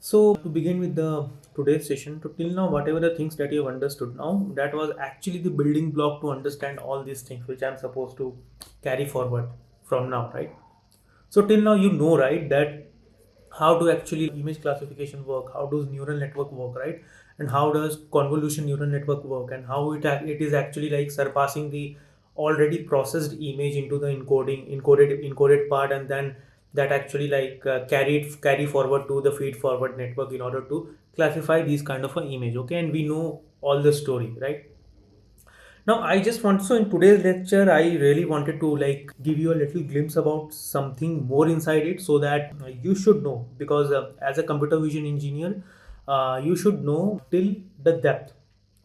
So to begin with the today's session, to till now, whatever the things that you have understood now, that was actually the building block to understand all these things which I'm supposed to carry forward from now, right? So till now you know, right, that how to actually image classification work, how does neural network work, right? And how does convolution neural network work, and how it is actually like surpassing the already processed image into the encoded part, and then that actually like carry forward to the feed forward network in order to classify these kind of a image. Okay, and we know all the story, right? Now, I just want, so in today's lecture, I really wanted to like give you a little glimpse about something more inside it so that you should know, because as a computer vision engineer, you should know till the depth.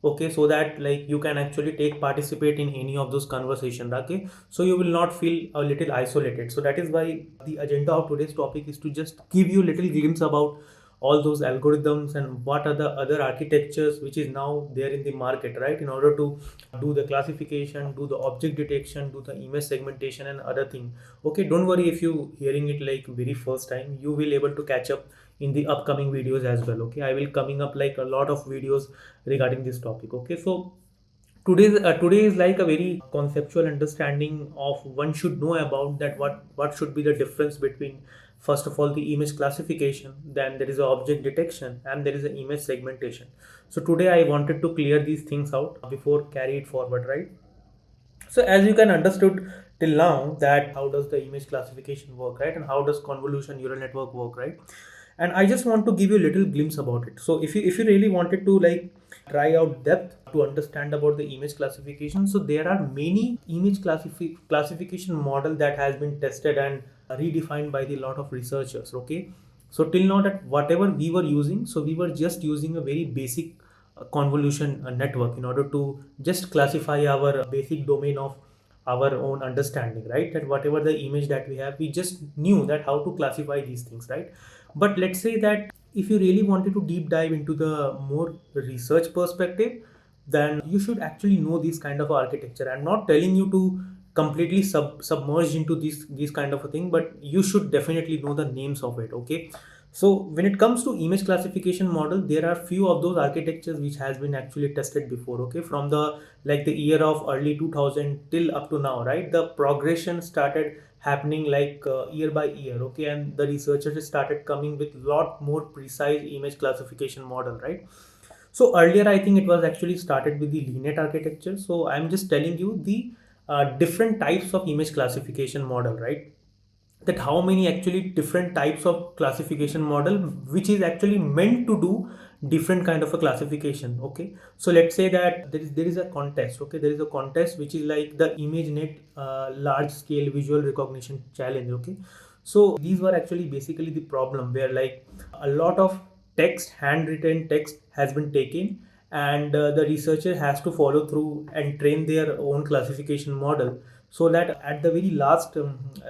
Okay, so that like you can actually take participate in any of those conversations. Okay, so you will not feel a little isolated. So that is why the agenda of today's topic is to just give you little glimpse about all those algorithms and what are the other architectures which is now there in the market, right, in order to do the classification, do the object detection, do the image segmentation and other thing. Okay, don't worry if you hearing it like very first time, you will able to catch up in the upcoming videos as well. Okay, I will coming up like a lot of videos regarding this topic. Okay, so today is like a very conceptual understanding of one should know about that what should be the difference between first of all the image classification, then there is a object detection, and there is an image segmentation. So today I wanted to clear these things out before carry it forward, right? So as you can understood till now that how does the image classification work, right, and how does convolution neural network work, right? And I just want to give you a little glimpse about it. So if you really wanted to like try out depth to understand about the image classification, so there are many image classification model that has been tested and redefined by the lot of researchers. Okay, so till now that whatever we were using, so we were just using a very basic convolution network in order to just classify our basic domain of our own understanding, right? That whatever the image that we have, we just knew that how to classify these things, right? But let's say that if you really wanted to deep dive into the more research perspective, then you should actually know this kind of architecture. I'm not telling you to completely submerge into these kind of a thing, but you should definitely know the names of it. Okay, so when it comes to image classification model, there are few of those architectures which has been actually tested before. Okay, from the like the year of early 2000 till up to now, right? The progression started happening like year by year. Okay, and the researchers started coming with lot more precise image classification model, right? So earlier, I think it was actually started with the linear architecture. So I'm just telling you the different types of image classification model, right? That how many actually different types of classification model which is actually meant to do different kind of a classification. Okay, so let's say that there is a contest. Okay, there is a contest which is like the ImageNet large scale visual recognition challenge. Okay, so these were actually basically the problem where like a lot of text, handwritten text has been taken, and the researcher has to follow through and train their own classification model, so that at the very last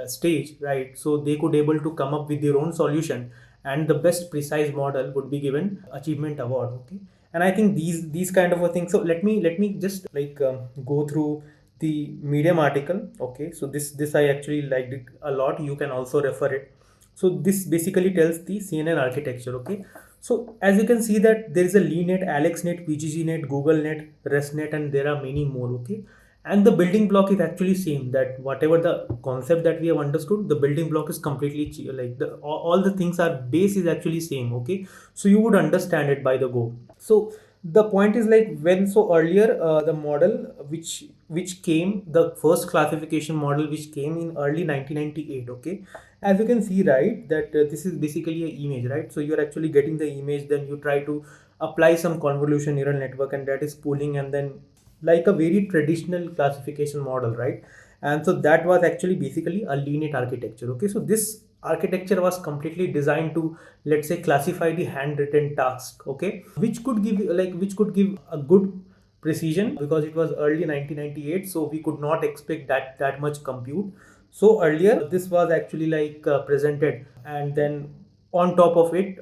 stage, right, so they could able to come up with their own solution, and the best precise model would be given achievement award. Okay, and I think these kind of a thing. So let me just like go through the Medium article. Okay, so this I actually liked it a lot, you can also refer it. So this basically tells the CNN architecture. Okay, so as you can see that there is a LeeNet, AlexNet, PGGNet, GoogleNet, ResNet, and there are many more. Okay, and the building block is actually same, that whatever the concept that we have understood, the building block is completely like the all the things are base is actually same. Okay, so you would understand it by the go. So the point is like when, so earlier the model which came, the first classification model which came in early 1998. Okay, as you can see, right, that this is basically an image, right? So you're actually getting the image, then you try to apply some convolution neural network, and that is pooling, and then like a very traditional classification model, right? And so that was actually basically a linear architecture. Okay, so this architecture was completely designed to, let's say, classify the handwritten task. Okay, which could give a good precision, because it was early 1998, so we could not expect that much compute. So earlier this was actually like presented, and then on top of it,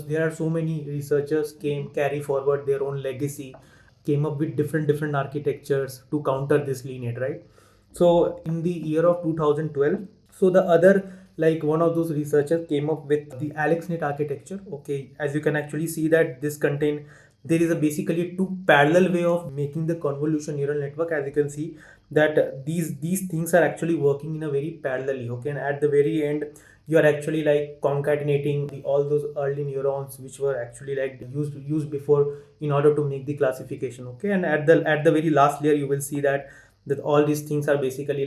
there are so many researchers came carry forward their own legacy, came up with different architectures to counter this lineage, right? So in the year of 2012, so the other like one of those researchers came up with the AlexNet architecture. Okay, as you can actually see that this contain there is a basically two parallel way of making the convolution neural network. As you can see that these things are actually working in a very parallelly. Okay, and at the very end you are actually like concatenating all those early neurons which were actually like used before in order to make the classification. Okay, and at the very last layer you will see that all these things are basically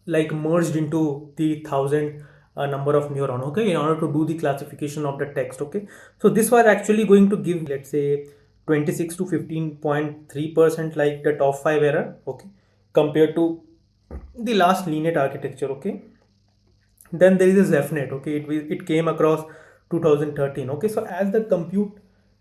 like merged into the thousand number of neuron, okay, in order to do the classification of the text. Okay, so this was actually going to give, let's say, 26 to 15.3% like the top 5 error, okay, compared to the last linear architecture. Okay, then there is a ZepNet. Okay, it came across 2013. Okay, so as the compute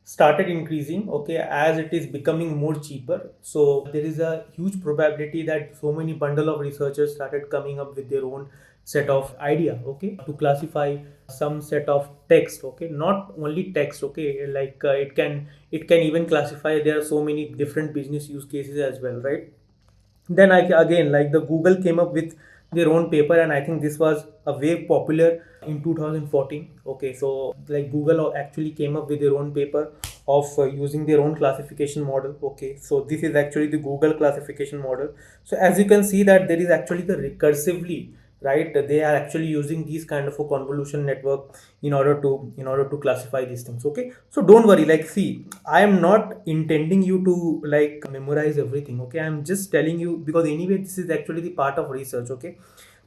started increasing, okay, as it is becoming more cheaper, so there is a huge probability that so many bundle of researchers started coming up with their own set of idea, okay, to classify some set of text. Okay, not only text, okay, like it can even classify, there are so many different business use cases as well, right? Then again, like the Google came up with their own paper, and I think this was a way popular in 2014. Okay, so like Google actually came up with their own paper of using their own classification model. Okay, so this is actually the Google classification model. So as you can see that there is actually the recursively, right, they are actually using these kind of a convolution network in order to classify these things. Okay, so don't worry, like, see, I am not intending you to like memorize everything. Okay, I'm just telling you because anyway this is actually the part of research. Okay,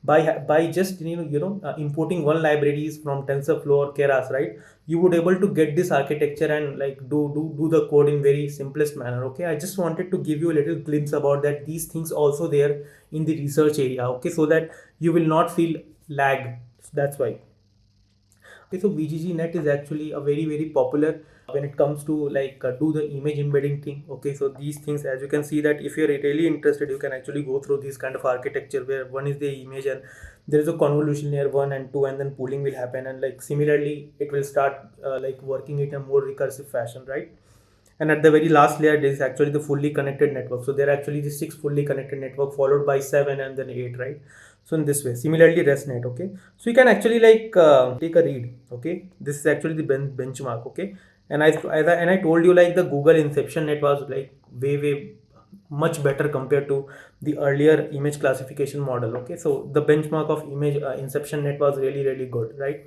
by just importing one libraries from TensorFlow or Keras, right, you would able to get this architecture and like do the code in very simplest manner. Okay, I just wanted to give you a little glimpse about that these things also there in the research area. Okay, so that you will not feel lag. That's why. Okay, so VGG net is actually a very popular when it comes to like do the image embedding thing. Okay, so these things, as you can see that if you're really interested, you can actually go through this kind of architecture where one is the image and there is a convolution layer 1 and 2, and then pooling will happen, and like similarly it will start like working it in a more recursive fashion, right? And at the very last layer there is actually the fully connected network. So there are actually the 6 fully connected network followed by 7 and then 8, right? So in this way, similarly ResNet. Okay, so you can actually like take a read. Okay, this is actually the benchmark. Okay, and I told you like the Google Inception net was like way much better compared to the earlier image classification model. Okay, so the benchmark of image Inception net was really good, right?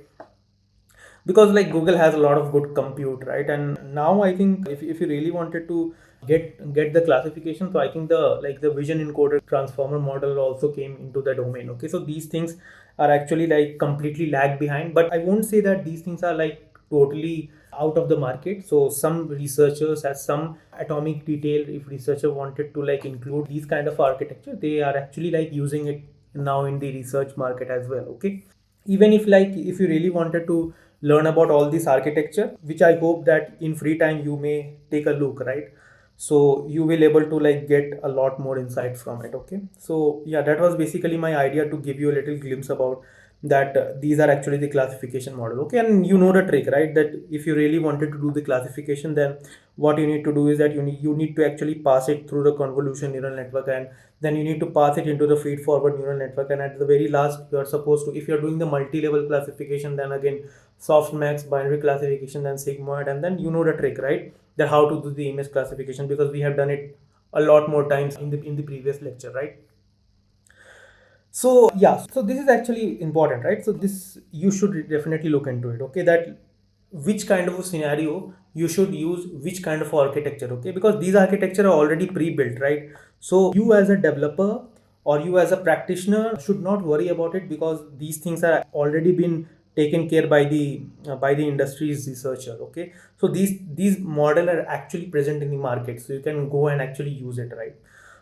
Because like Google has a lot of good compute, right? And now I think if you really wanted to get the classification, so I think the vision encoder transformer model also came into the domain. Okay, so these things are actually like completely lag behind, but I won't say that these things are like totally out of the market. So some researchers, as some atomic detail, if researcher wanted to like include these kind of architecture, they are actually like using it now in the research market as well. Okay, even if you really wanted to learn about all this architecture, which I hope that in free time you may take a look, right? So you will able to like get a lot more insight from it. Okay, so yeah, that was basically my idea to give you a little glimpse about that these are actually the classification model. Okay, and you know the trick, right, that if you really wanted to do the classification, then what you need to do is that you need to actually pass it through the convolution neural network, and then you need to pass it into the feed forward neural network, and at the very last you are supposed to, if you're doing the multi-level classification, then again softmax, binary classification, then sigmoid, and then you know the trick, right, that how to do the image classification, because we have done it a lot more times in the previous lecture, right? So yeah, so this is actually important, right? So this you should definitely look into it. Okay, that which kind of a scenario you should use which kind of architecture. Okay, because these architecture are already pre-built, right? So you as a developer or you as a practitioner should not worry about it, because these things are already been taken care by the industry's researcher. Okay, so these model are actually present in the market, so you can go and actually use it, right?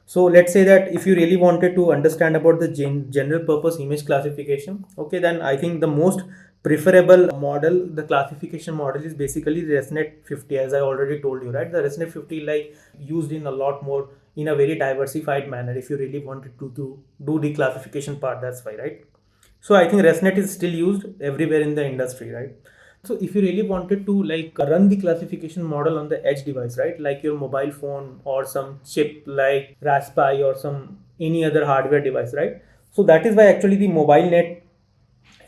So let's say that if you really wanted to understand about the general purpose image classification, okay, then I think the most preferable model, the classification model, is basically the ResNet 50, as I already told you, right? The ResNet 50 like used in a lot more in a very diversified manner if you really wanted to do the classification part. That's why, right? So I think ResNet is still used everywhere in the industry, right? So if you really wanted to like run the classification model on the edge device, right, like your mobile phone or some chip like Raspberry or some any other hardware device, right? So that is why actually the mobile net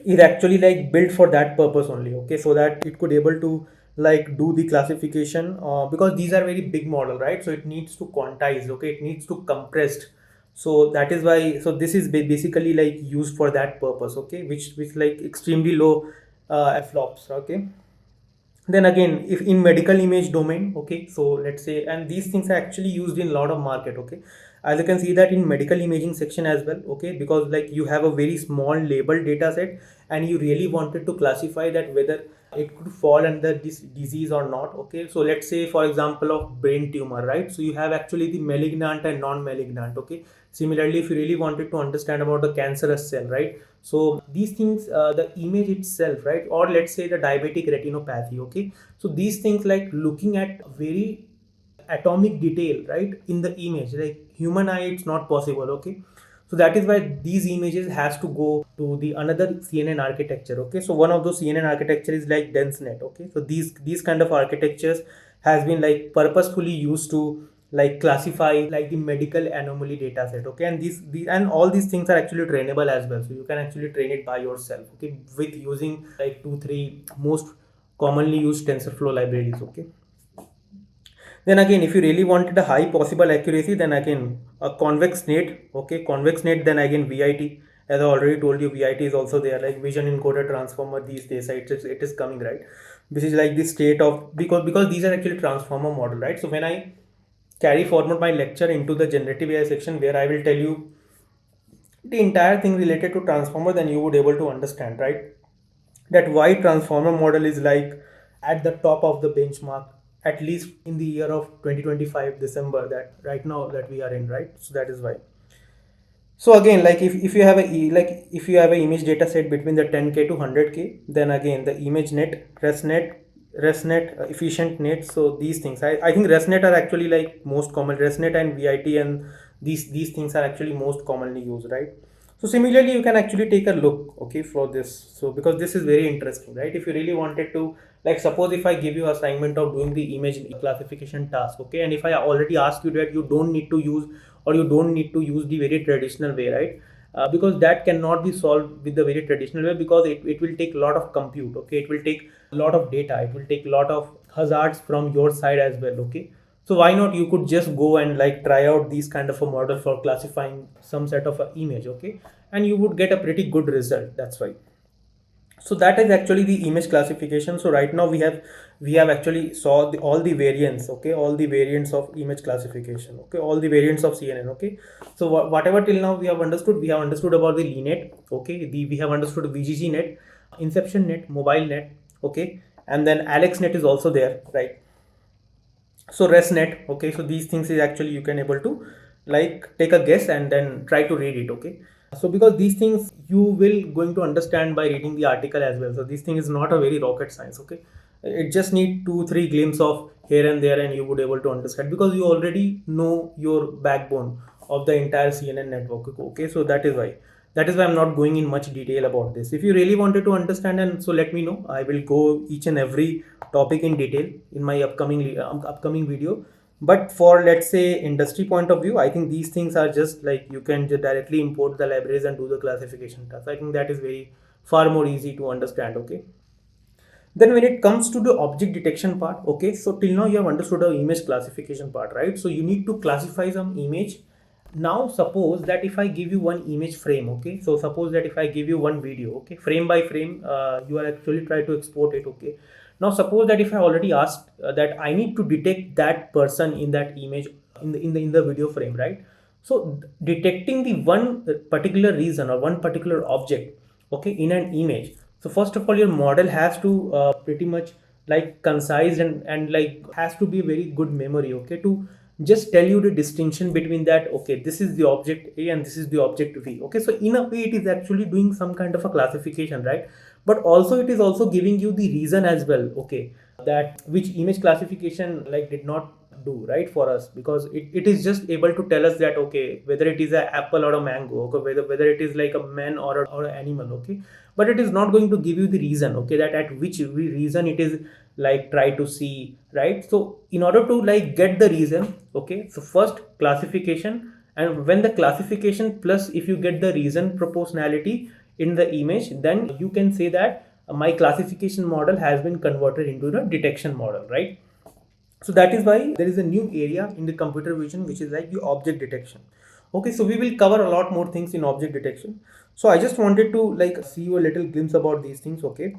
is actually like built for that purpose only, okay, so that it could able to like do the classification, because these are very big model, right? So it needs to quantize, okay, it needs to compressed. So that is why, so this is basically like used for that purpose, okay, which like extremely low flops, okay. Then again, if in medical image domain, okay, so let's say, and these things are actually used in a lot of market, okay, as you can see that in medical imaging section as well, okay, because like you have a very small label data set and you really wanted to classify that whether it could fall under this disease or not, okay. So let's say for example of brain tumor, right? So you have actually the malignant and non-malignant, okay. Similarly, if you really wanted to understand about the cancerous cell, right? So these things, the image itself, right? Or let's say the diabetic retinopathy, okay. So these things like looking at very atomic detail, right, in the image, like human eye, it's not possible, okay. So that is why these images has to go to the another CNN architecture, okay. So one of those CNN architecture is like DenseNet, okay. So these kind of architectures has been like purposefully used to like classify like the medical anomaly data set, okay. And these and all these things are actually trainable as well, so you can actually train it by yourself, okay, with using like 2 3 most commonly used TensorFlow libraries, okay. Then again, if you really wanted a high possible accuracy, then again a convex net, okay, convex net, then again VIT. As I already told you, VIT is also there, like vision encoder transformer these days. It is coming, right? Which is like the state of, because these are actually transformer model, right? So when I carry forward my lecture into the generative AI section where I will tell you the entire thing related to transformer, then you would able to understand, right, that why transformer model is like at the top of the benchmark, at least in the year of 2025 December, that right now that we are in, right? So that is why. So again, like if you have like if you have an image data set between the 10K to 100K, then again the image net, ResNet, efficient net. So these things, I think ResNet are actually like most common. ResNet and VIT and these things are actually most commonly used, right? So similarly, you can actually take a look, okay, for this. So because this is very interesting, right? If you really wanted to, like suppose if I give you assignment of doing the image classification task, okay, and if I already ask you that you don't need to use, or you don't need to use the very traditional way, right? Because that cannot be solved with the very traditional way, because it will take a lot of compute, okay, it will take a lot of data, it will take a lot of hazards from your side as well, okay. So why not you could just go and like try out these kind of a model for classifying some set of a image, okay, and you would get a pretty good result. That's why. So that is actually the image classification. So right now we have actually saw all the variants, okay, all the variants of image classification, okay, all the variants of CNN, okay. So whatever till now we have understood about the LeNet, okay, we have understood VGG net, Inception net, mobile net, okay, and then AlexNet is also there, right? So ResNet, okay, so these things is actually you can able to like take a guess and then try to read it, okay. So because these things you will going to understand by reading the article as well, so this thing is not a very rocket science, okay. It just need 2 3 glimpse of here and there and you would able to understand, because you already know your backbone of the entire CNN network, okay. So that is why I'm not going in much detail about this. If you really wanted to understand, and so let me know, I will go each and every topic in detail in my upcoming video. But for let's say industry point of view, I think these things are just like you can just directly import the libraries and do the classification task. I think that is very far more easy to understand, okay. Then when it comes to the object detection part, okay, so till now you have understood the image classification part, right? So you need to classify some image. Now suppose that if I give you one image frame, okay, so suppose that if I give you one video, okay, frame by frame, you are actually try to export it, okay. Now suppose that if I already asked that I need to detect that person in that image in the video frame, right? So detecting the one particular reason or one particular object, okay, in an image. So first of all, your model has to pretty much like concise and like has to be very good memory, okay, to just tell you the distinction between that, okay, this is the object A and this is the object B, okay. So in a way it is actually doing some kind of a classification, right? But also it is also giving you the reason as well, okay, that which image classification like did not do right for us, because it is just able to tell us that, okay, whether it is an apple or a mango, okay, whether it is like a man or an animal, okay. But it is not going to give you the reason, okay, that at which reason it is like try to see, right? So in order to like get the reason, okay, so first classification, and when the classification plus if you get the reason proportionality, in the image, then you can say that my classification model has been converted into the detection model, right? So that is why there is a new area in the computer vision which is like the object detection. Okay, so we will cover a lot more things in object detection. So I just wanted to like see you a little glimpse about these things. Okay,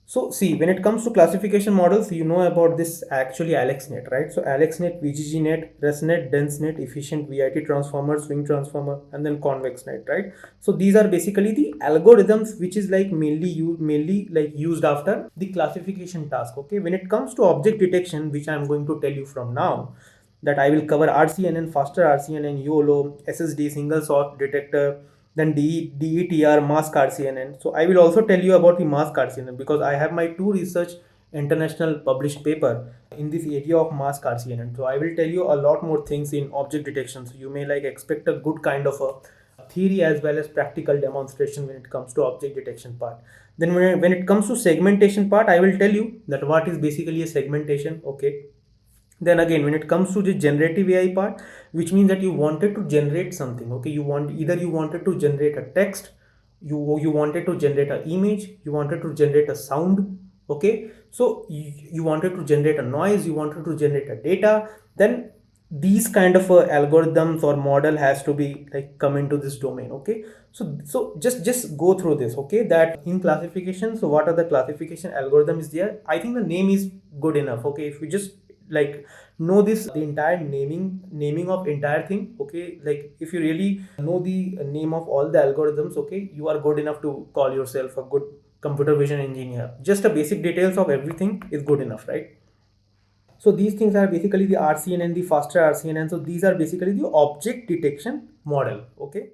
so see, when it comes to classification models, you know about this actually AlexNet, right? So AlexNet, VGGNet, ResNet, DenseNet, efficient VIT transformer, swing transformer, and then convex net, right? So these are basically the algorithms which is like mainly like used after the classification task. Okay, when it comes to object detection, which I'm going to tell you from now, that I will cover RCNN, Faster-RCNN, YOLO, SSD, single source detector, then DETR, Mask-RCNN. So I will also tell you about the Mask-RCNN because I have my two research international published paper in this area of Mask-RCNN. So I will tell you a lot more things in object detection. So you may like expect a good kind of a theory as well as practical demonstration when it comes to object detection part. Then when it comes to segmentation part, I will tell you that what is basically a segmentation. Okay, then again, when it comes to the generative AI part, which means that you wanted to generate something. Okay, you wanted to generate a text, you wanted to generate an image, you wanted to generate a sound. Okay, so you wanted to generate a noise, you wanted to generate a data. Then these kind of algorithms or model has to be like come into this domain. Okay, so just go through this. Okay, that in classification, so what are the classification algorithm is there? I think the name is good enough. Okay, if you just like know this the entire naming of entire thing. Okay, like if you really know the name of all the algorithms, okay, you are good enough to call yourself a good computer vision engineer. Just the basic details of everything is good enough, right? So these things are basically the RCNN, the faster RCNN. So these are basically the object detection model. Okay,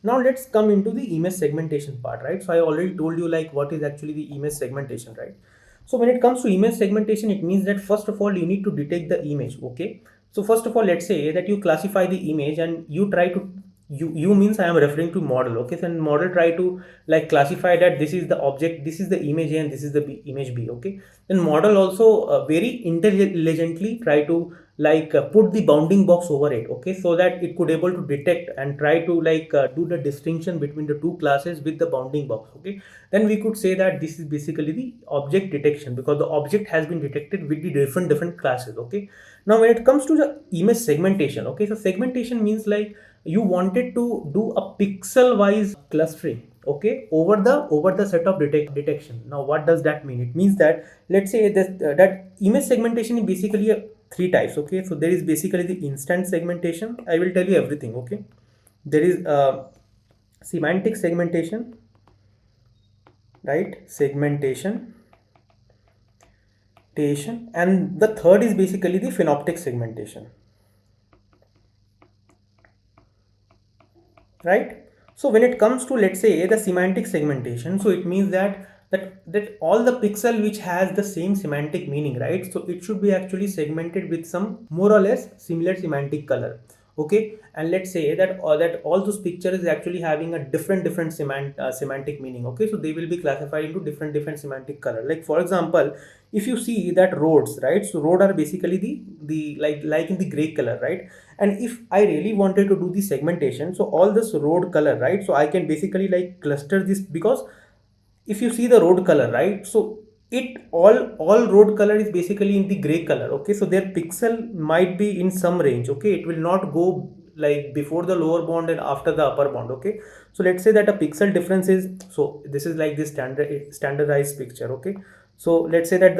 now let's come into the image segmentation part, right? So I already told you like what is actually the image segmentation, right? So when it comes to image segmentation, it means that first of all you need to detect the image. Okay, so first of all, let's say that you classify the image and you try to you means I am referring to model. Okay, so model try to like classify that this is the object, this is the image A, and this is the image B. Okay, then model also very intelligently try to like put the bounding box over it. Okay, so that it could able to detect and try to like do the distinction between the two classes with the bounding box. Okay, then we could say that this is basically the object detection because the object has been detected with the different classes. Okay, now when it comes to the image segmentation, okay, so segmentation means like you wanted to do a pixel wise clustering, okay, over the set of detection. Now what does that mean? It means that let's say that image segmentation is basically a three types. Okay, so there is basically the instant segmentation. I will tell you everything. Okay, there is semantic segmentation, right? Segmentation, and the third is basically the phenoptic segmentation, right? So when it comes to let's say the semantic segmentation, so it means that all the pixel which has the same semantic meaning, right? So it should be actually segmented with some more or less similar semantic color. Okay, and let's say that all those pictures is actually having a different semantic meaning. Okay, so they will be classified into different semantic color. Like for example, if you see that roads, right? So road are basically the like in the gray color, right? And if I really wanted to do the segmentation, so all this road color, right? So I can basically like cluster this because if you see the road color, right? So it all road color is basically in the gray color. Okay, so their pixel might be in some range. Okay, it will not go like before the lower bound and after the upper bound. Okay, so let's say that a pixel difference is, so this is like this standardized picture. Okay, so let's say that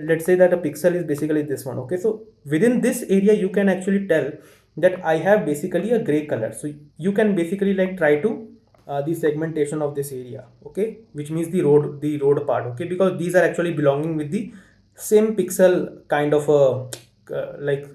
let's say that a pixel is basically this one. Okay, so within this area you can actually tell that I have basically a gray color. So you can basically like try to the segmentation of this area. Okay, which means the road part. Okay, because these are actually belonging with the same pixel kind of a like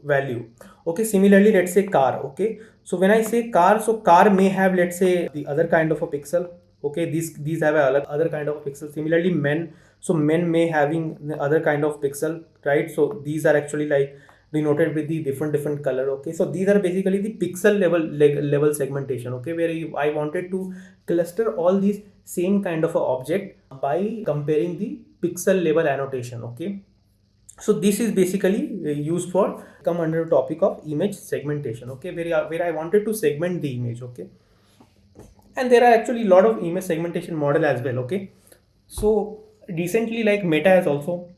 value. Okay, similarly let's say car. Okay, so when I say car, so car may have let's say the other kind of a pixel. Okay, these have a other kind of pixel. Similarly men, so men may having the other kind of pixel, right? So these are actually like denoted with the different color. Okay, so these are basically the pixel level segmentation. Okay, where I wanted to cluster all these same kind of a object by comparing the pixel level annotation. Okay, So this is basically used for come under the topic of image segmentation, okay, where I wanted to segment the image, okay. And there are actually a lot of image segmentation model as well, okay. So recently, like Meta has also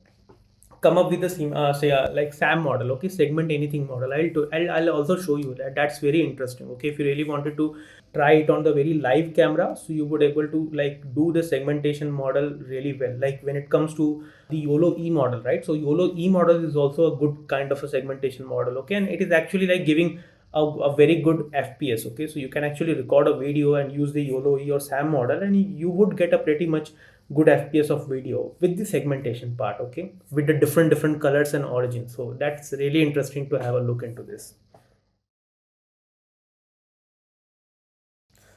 come up with the like SAM model, okay, segment anything model. I'll also show you that. That's very interesting, okay. If you really wanted to try it on the very live camera, so you would able to like do the segmentation model really well. Like when it comes to the YOLO E model, right? So YOLO E model is also a good kind of a segmentation model, okay, and it is actually like giving a very good FPS, okay. So you can actually record a video and use the YOLO E or SAM model, and you would get a pretty much good FPS of video with the segmentation part, okay, with the different colors and origins. So that's really interesting to have a look into this.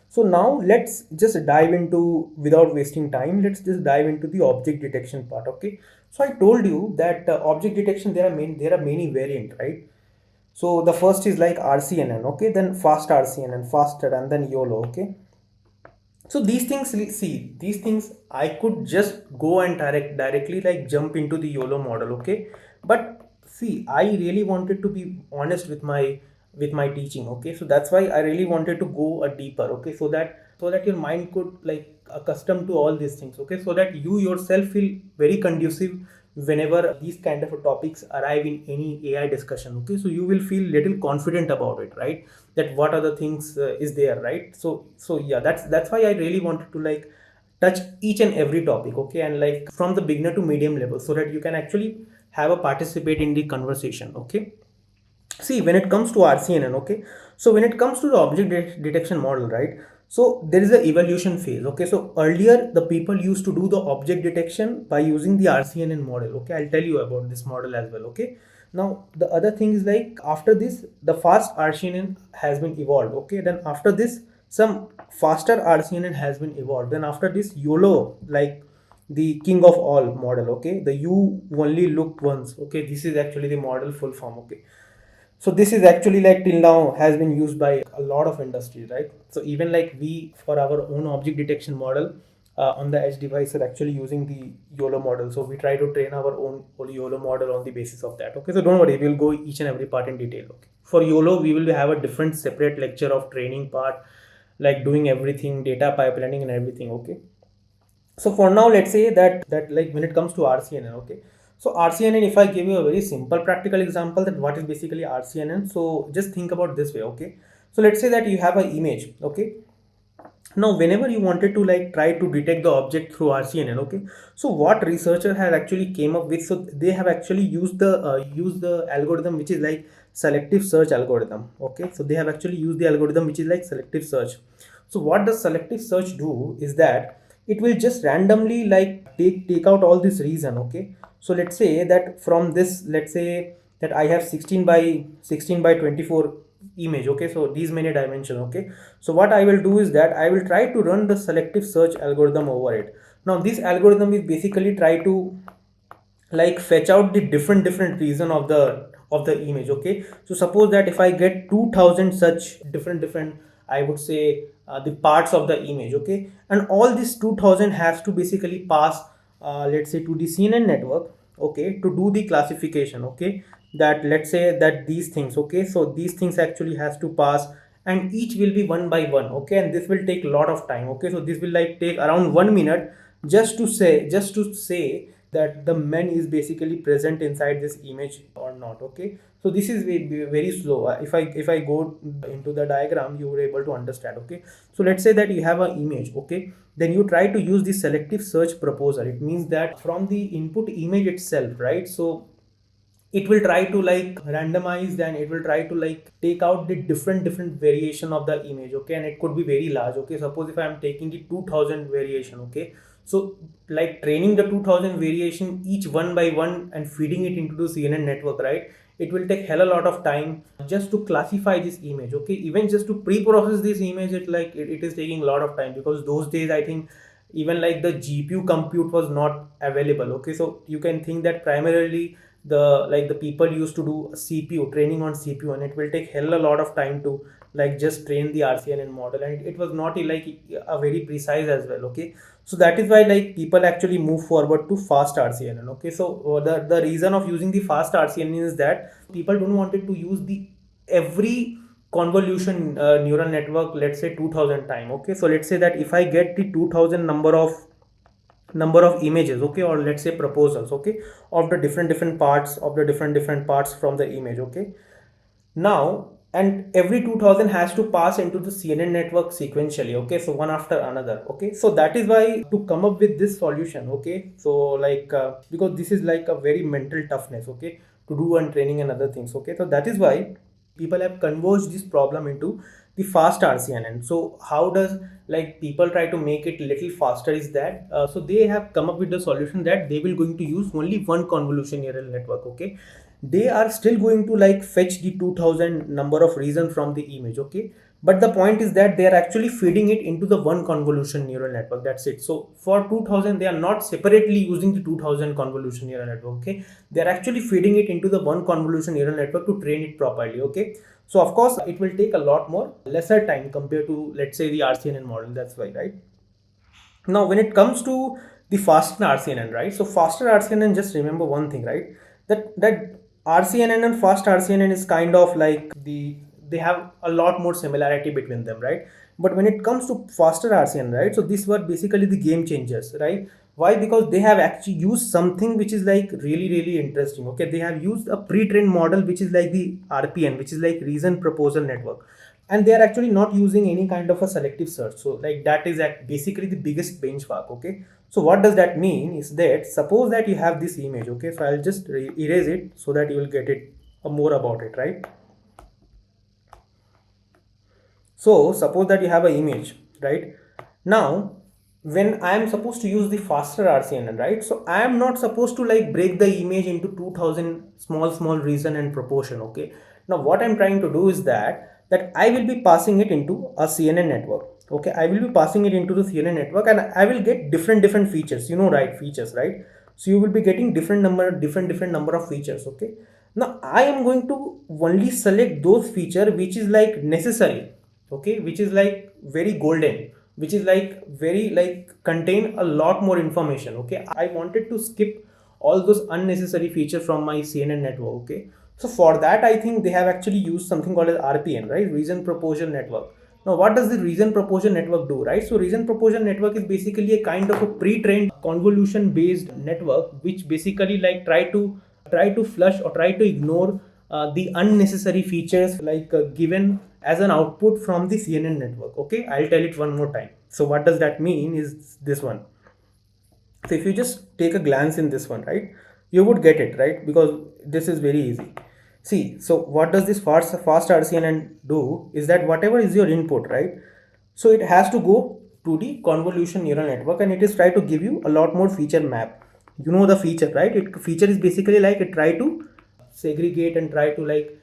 So now let's just dive into, without wasting time, let's just dive into the object detection part, okay. So I told you that object detection, there are many variants, right? So the first is like RCNN, okay, then Fast-RCNN, faster, and then YOLO, okay. So these things, see, these things I could just go and directly like jump into the YOLO model, okay. But see, I really wanted to be honest with my teaching, okay. So that's why I really wanted to go a deeper, okay, so that your mind could like accustomed to all these things, okay, so that you yourself feel very conducive whenever these kind of topics arrive in any AI discussion, okay. So you will feel little confident about it, right? That what other things is there, right? So yeah, that's why I really wanted to like touch each and every topic, okay, and like from the beginner to medium level, so that you can actually have a participate in the conversation, okay. See, when it comes to RCNN, okay, so when it comes to the object detection model, right, so there is a evolution phase, okay. So earlier the people used to do the object detection by using the RCNN model, okay. I'll tell you about this model as well, okay. Now the other thing is like after this the Fast-RCNN has been evolved, okay. Then after this some Faster-RCNN has been evolved. Then after this YOLO, like the king of all model, okay, the you only looked once, okay, this is actually the model full form, okay. So this is actually like till now has been used by a lot of industries, right? So even like we for our own object detection model on the edge device are actually using the YOLO model. So we try to train our own YOLO model on the basis of that. Okay, so don't worry, we'll go each and every part in detail. Okay, for YOLO we will have a different separate lecture of training part, like doing everything, data pipelining and everything. Okay, so for now let's say that like when it comes to RCNN, okay, so RCNN, if I give you a very simple practical example that what is basically RCNN, so just think about this way, okay. So let's say that you have an image, okay. Now whenever you wanted to like try to detect the object through RCNN, okay, so what researcher has actually came up with, so they have actually used the algorithm which is like selective search algorithm, okay. So they have actually used the algorithm which is like selective search. So what does selective search do is that it will just randomly like take out all this reason, okay. So let's say that from this, let's say that I have 16 by 24 image, okay, so these many dimension, okay. So what I will do is that I will try to run the selective search algorithm over it. Now this algorithm is basically try to like fetch out the different reason of the image, okay. So suppose that if I get 2000 such different I would say the parts of the image, okay, and all this 2000 has to basically pass let's say to the CNN network, okay, to do the classification, okay, that let's say that these things, okay, so these things actually has to pass, and each will be one by one, okay, and this will take a lot of time, okay. So this will like take around 1 minute just to say that the man is basically present inside this image or not, okay. So this is very slow. If I go into the diagram, you were able to understand, okay. So let's say that you have an image, okay, then you try to use the selective search proposer. It means that from the input image itself, right, so it will try to like randomize, then it will try to like take out the different variation of the image, okay, and it could be very large, okay. Suppose if I am taking the 2000 variation, okay, so like training the 2000 variation each one by one and feeding it into the CNN network, right, it will take hell a lot of time just to classify this image, okay. Even just to pre-process this image, it is taking a lot of time, because those days I think even like the GPU compute was not available, okay. So you can think that primarily the people used to do CPU training on CPU, and it will take hell a lot of time to like just train the RCNN model, and it was not like a very precise as well. Okay, so that is why like people actually move forward to fast RCNN. Okay, so the reason of using the fast RCNN is that people don't wanted to use the every convolution neural network, let's say 2000 time. Okay, so let's say that if I get the 2000 number of images, okay, or let's say proposals, okay, of the different parts of the different parts from the image. Okay, now, and every 2000 has to pass into the CNN network sequentially. Okay, so one after another. Okay, so that is why to come up with this solution. Okay, so like because this is like a very mental toughness, okay, to do and training and other things. Okay, so that is why people have converged this problem into the fast RCNN. So how does like people try to make it little faster is that so they have come up with the solution that they will going to use only one convolution neural network. Okay, they are still going to like fetch the 2000 number of reasons from the image. Okay, but the point is that they are actually feeding it into the one convolution neural network. That's it. So for 2000 they are not separately using the 2000 convolution neural network. Okay, they are actually feeding it into the one convolution neural network to train it properly. Okay, so of course it will take a lot more lesser time compared to let's say the RCNN model. That's why, right? Now when it comes to the faster RCNN, right? So faster RCNN, just remember one thing, right? That RCNN and fast RCNN is kind of like they have a lot more similarity between them, right? But when it comes to faster RCNN, right? So these were basically the game changers, right? Why? Because they have actually used something which is like really interesting. Okay, they have used a pre-trained model which is like the RPN, which is like reason proposal network, and they are actually not using any kind of a selective search. So like that is basically the biggest benchmark. Okay, so what does that mean is that suppose that you have this image. Okay, so I'll just erase it so that you will get it more about it, right? So suppose that you have an image, right? Now when I am supposed to use the faster RCNN, right? So I am not supposed to like break the image into 2000 small reason and proportion. Okay, now what I'm trying to do is that I will be passing it into a CNN network. Okay, I will be passing it into the CNN network, and I will get different features, right? Features, right? So you will be getting different number of features. Okay, now I am going to only select those feature which is like necessary. Okay, which is like very golden, which is like very like contain a lot more information. Okay, I wanted to skip all those unnecessary features from my CNN network. Okay, so for that I think they have actually used something called as RPN, right? Reason proposal network. Now what does the reason proposal network do, right? So reason proposal network is basically a kind of a pre-trained convolution based network which basically like try to flush or try to ignore the unnecessary features like given as an output from the CNN network. Okay, I'll tell it one more time. So what does that mean is this one. So if you just take a glance in this one, right, you would get it, right? Because this is very easy. See, so what does this fast RCNN do is that whatever is your input, right? So it has to go to the convolution neural network, and it is try to give you a lot more feature map. You know the feature, right? Feature is basically like it try to segregate and try to like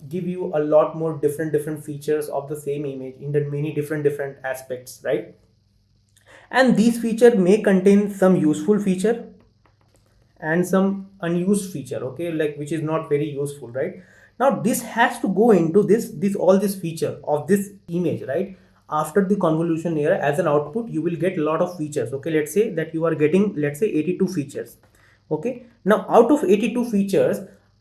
give you a lot more different features of the same image in the many different aspects, right? And these feature may contain some useful feature and some unused feature. Okay, like which is not very useful, right? Now this has to go into this all this feature of this image, right? After the convolution layer, as an output you will get a lot of features. Okay, let's say that you are getting, let's say, 82 features. Okay, now out of 82 features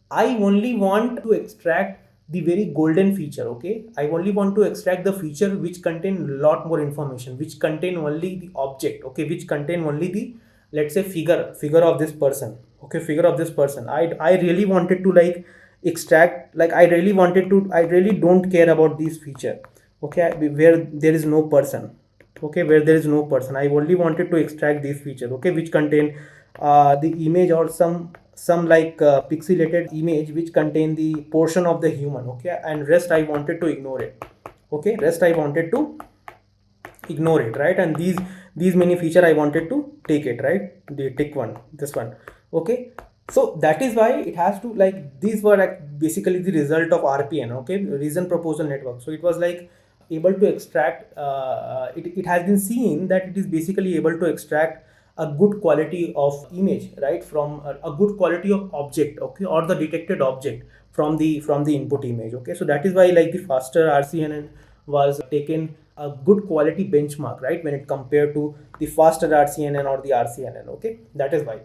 I only want to extract the very golden feature. Okay, I only want to extract the feature which contain a lot more information, which contain only the object. Okay, which contain only the, let's say, figure of this person. Okay, figure of this person. I really wanted to like extract, like I really don't care about this feature. Okay, where there is no person. Okay, where there is no person, I only wanted to extract this feature. Okay, which contain the image or some like pixelated image which contain the portion of the human. Okay, and rest I wanted to ignore it. Okay, rest I wanted to ignore it, right? And these many feature I wanted to take it, right? The tick one, this one. Okay, so that is why it has to like, these were like basically the result of RPN. Okay, reason proposal network. So it was like able to extract it has been seen that it is basically able to extract a good quality of image, right, from a good quality of object, okay, or the detected object from the input image. Okay, so that is why like the faster RCNN was taken a good quality benchmark, right, when it compared to the faster RCNN or the RCNN. Okay, that is why.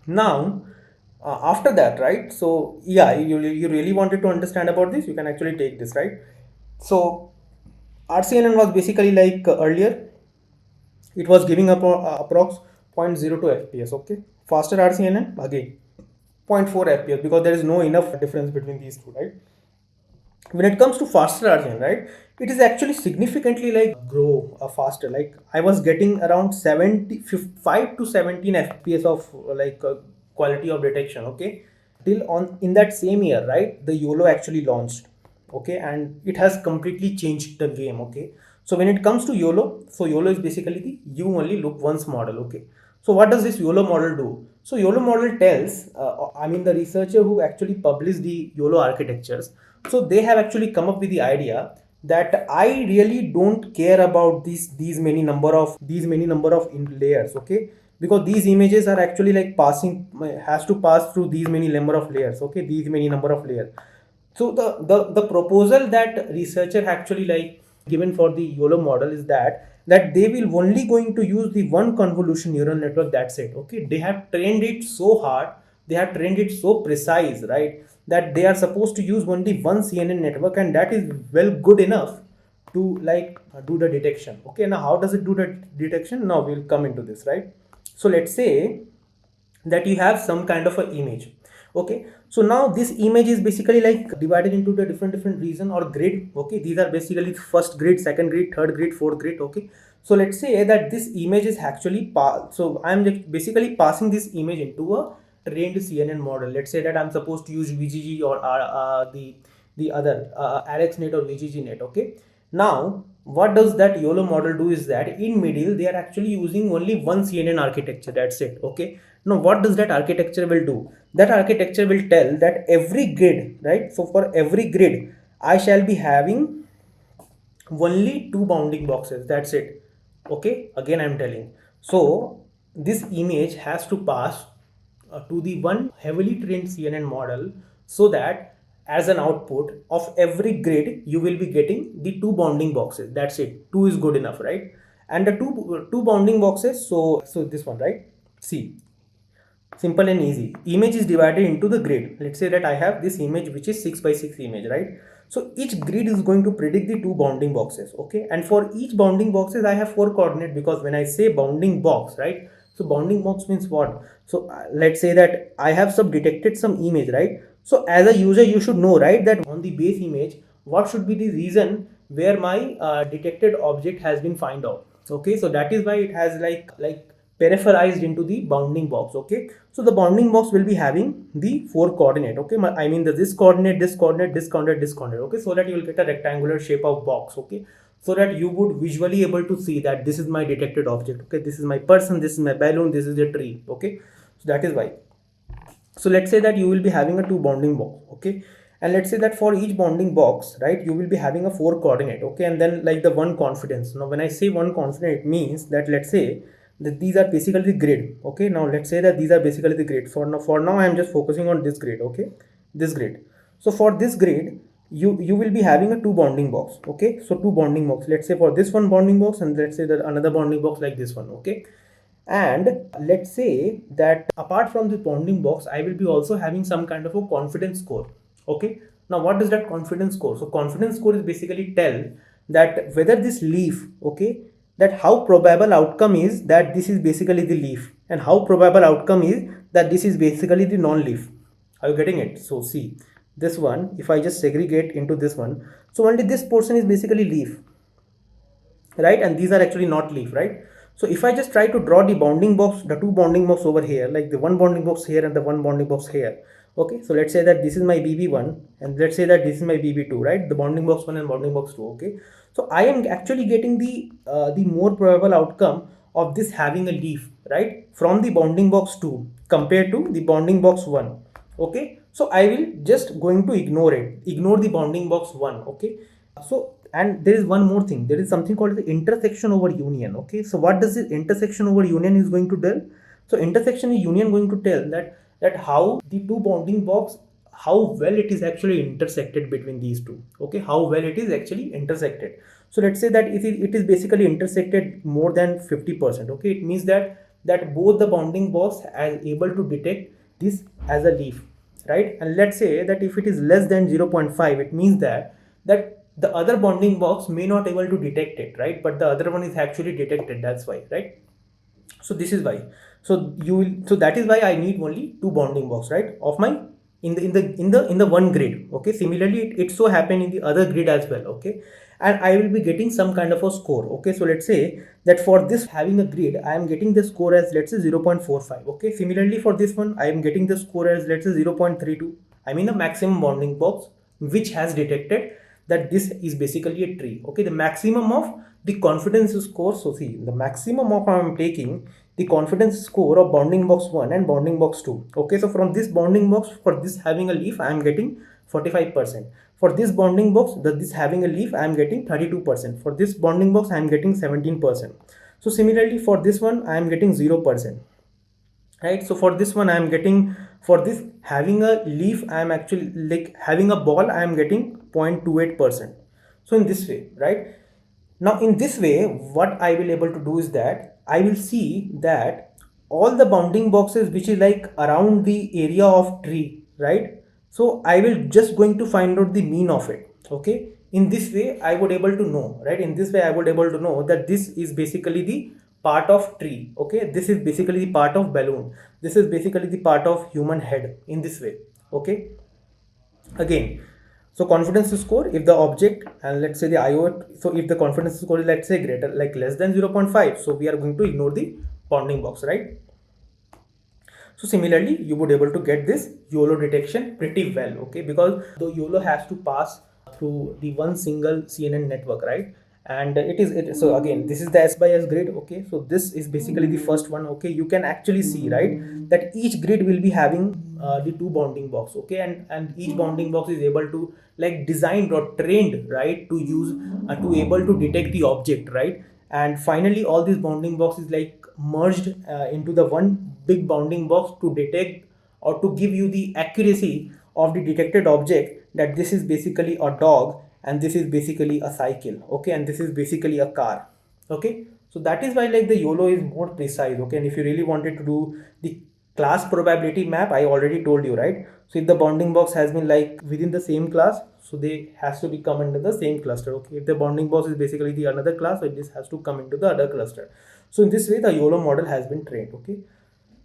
Now after that, right, so yeah, you really wanted to understand about this, you can actually take this, right. So RCNN was basically like earlier it was giving up approx 0.02 fps. Okay, faster RCNN again 0.4 fps, because there is no enough difference between these two, right. When it comes to faster RCN, right, it is actually significantly like grow faster. Like I was getting around 75 to 17 fps of quality of detection. Okay, till on in that same year, right, the YOLO actually launched. Okay, and it has completely changed the game. Okay, so when it comes to YOLO, so YOLO is basically the you only look once model. Okay, so what does this YOLO model do? So YOLO model tells, I mean the researcher who actually published the YOLO architectures, so they have actually come up with the idea that I really don't care about these many number of layers. Okay, because these images are actually like passing has to pass through these many number of layers. Okay, these many number of layers. So the proposal that researcher actually like given for the YOLO model is that they will only going to use the one convolution neural network, that's it. Okay, they have trained it so hard, they have trained it so precise, right, that they are supposed to use only one CNN network, and that is well good enough to like do the detection. Okay, now how does it do the detection? Now we'll come into this, right. So let's say that you have some kind of an image. Okay, so now this image is basically like divided into the different region or grid. Okay, these are basically first grid, second grid, third grid, fourth grid. Okay, so let's say that this image is actually so I'm basically passing this image into a trained CNN model. Let's say that I'm supposed to use VGG or the other AlexNet or VGGNet. Okay, now what does that YOLO model do is that in middle they are actually using only one CNN architecture, that's it. Okay, now what does that architecture will do? That architecture will tell that every grid, right, so for every grid I shall be having only two bounding boxes, that's it. Okay, again I'm telling, so this image has to pass to the one heavily trained CNN model, so that as an output of every grid you will be getting the two bounding boxes, that's it. Two is good enough, right. And the two bounding boxes, so this one, right, see, simple and easy. Image is divided into the grid. Let's say that I have this image which is 6 by 6 image, right. So each grid is going to predict the two bounding boxes. Okay, and for each bounding boxes I have 4 coordinate, because when I say bounding box, right, so bounding box means what? So let's say that I have some detected some image, right. So as a user you should know, right, that on the base image what should be the reason where my detected object has been found out. Okay, so that is why it has like peripherized into the bounding box. Okay, so the bounding box will be having the 4 coordinate. Okay, I mean this coordinate, this coordinate, this coordinate, this coordinate. Okay, so that you will get a rectangular shape of box. Okay, so that you would visually able to see that this is my detected object. Okay, this is my person, this is my balloon, this is a tree. Okay, so that is why. So let's say that you will be having a 2 bounding box. Okay, and let's say that for each bounding box, right, you will be having a 4 coordinate. Okay, and then like the one confidence. Now when I say one confidence, it means that let's say that these are basically the grid. Okay, now let's say that these are basically the grid. For now I am just focusing on this grid. Okay, this grid. So for this grid you will be having a 2 bounding box. Okay, so 2 bounding box, let's say for this one bounding box, and let's say that another bounding box like this one. Okay, and let's say that apart from the bounding box I will be also having some kind of a confidence score. Okay, now what is that confidence score? So confidence score is basically tell that whether this leaf, okay, that how probable outcome is that this is basically the leaf, and how probable outcome is that this is basically the non-leaf. Are you getting it? So see, this one, if I just segregate into this one, so only this portion is basically leaf, right, and these are actually not leaf, right. So if I just try to draw the bounding box, the 2 bounding box over here, like the one bounding box here and the one bounding box here. Okay, so let's say that this is my bb1, and let's say that this is my bb2, right, the bounding box 1 and bounding box 2. Okay, so I am actually getting the more probable outcome of this having a leaf, right, from the bounding box 2 compared to the bounding box 1. Okay, so I will just going to ignore the bounding box 1. Okay, so And there is one more thing, there is something called the intersection over union. Okay, so what does this intersection over union is going to tell? So intersection union going to tell that how the two bounding box, how well it is actually intersected between these two. Okay, how well it is actually intersected. So let's say that it is basically intersected more than 50%. Okay, it means that both the bounding box are able to detect this as a leaf, right? And let's say that if it is less than 0.5, it means that the other bounding box may not able to detect it, right? But the other one is actually detected, that's why, right? So this is why. So that is why I need only two bounding box, right, of my in the one grid. Okay, similarly it so happen in the other grid as well. Okay, and I will be getting some kind of a score. Okay, so let's say that for this having a grid, I am getting the score as, let's say, 0.45. Okay, similarly for this one I am getting the score as, let's say, 0.32. I mean the maximum bounding box which has detected that this is basically a tree. Okay, the maximum of the confidence score. So see, the maximum of I am taking the confidence score of bounding box 1 and bounding box 2. Okay, so from this bounding box, for this having a leaf, I am getting 45%. For this bounding box, this having a leaf, I am getting 32%. For this bounding box, I am getting 17%. So similarly for this one, I am getting 0%. Right, so for this one I am getting, for this having a leaf, I am actually like having a ball, I am getting 0.28%. So in this way, right, now in this way what I will able to do is that I will see that all the bounding boxes which is like around the area of tree, right? So I will just going to find out the mean of it. Okay, in this way I would able to know, right? In this way I would able to know that this is basically the part of tree. Okay, this is basically the part of balloon, this is basically the part of human head, in this way. Okay, again, so confidence score, if the object, and let's say the IO, so if the confidence score is, let's say, greater like less than 0.5, so we are going to ignore the bounding box, right? So similarly you would able to get this YOLO detection pretty well. Okay, because the YOLO has to pass through the one single CNN network, right? And so again, this is the S by S grid. Okay, so this is basically the first one. Okay, you can actually see, right, that each grid will be having the two bounding box. Okay, and each bounding box is able to like designed or trained, right, to use to able to detect the object, right? And finally all these bounding box is like merged into the one big bounding box to detect or to give you the accuracy of the detected object, that this is basically a dog and this is basically a cycle. Okay, and this is basically a car. Okay, so that is why like the YOLO is more precise. Okay, and if you really wanted to do the class probability map, I already told you, right? So if the bounding box has been like within the same class, so they has to be come under the same cluster. Okay, if the bounding box is basically the another class, so this has to come into the other cluster. So in this way the YOLO model has been trained. Okay,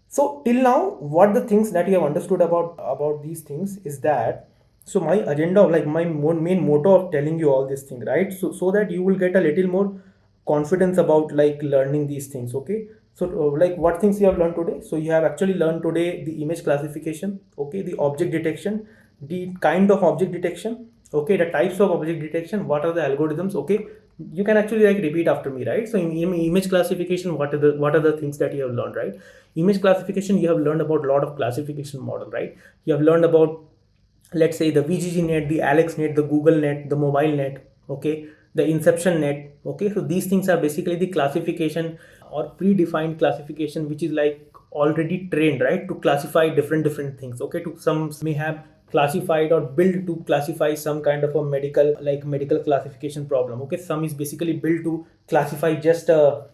so till now what the things that you have understood about these things is that, so my agenda of like my main motto of telling you all these things, right, so that you will get a little more confidence about like learning these things. Okay, so like what things you have learned today? So you have actually learned today the image classification. Okay, the object detection, the kind of object detection. Okay, the types of object detection, what are the algorithms. Okay, you can actually like repeat after me, right? So in image classification, what are the things that you have learned, right? Image classification, you have learned about a lot of classification model, right? You have learned about, let's say, the VGG net, the Alex net, the Google net, the mobile net. Okay, the inception net. Okay, so these things are basically the classification or predefined classification which is like already trained, right, to classify different things. Okay, to some may have classified or built to classify some kind of a medical classification problem. Okay, some is basically built to classify just a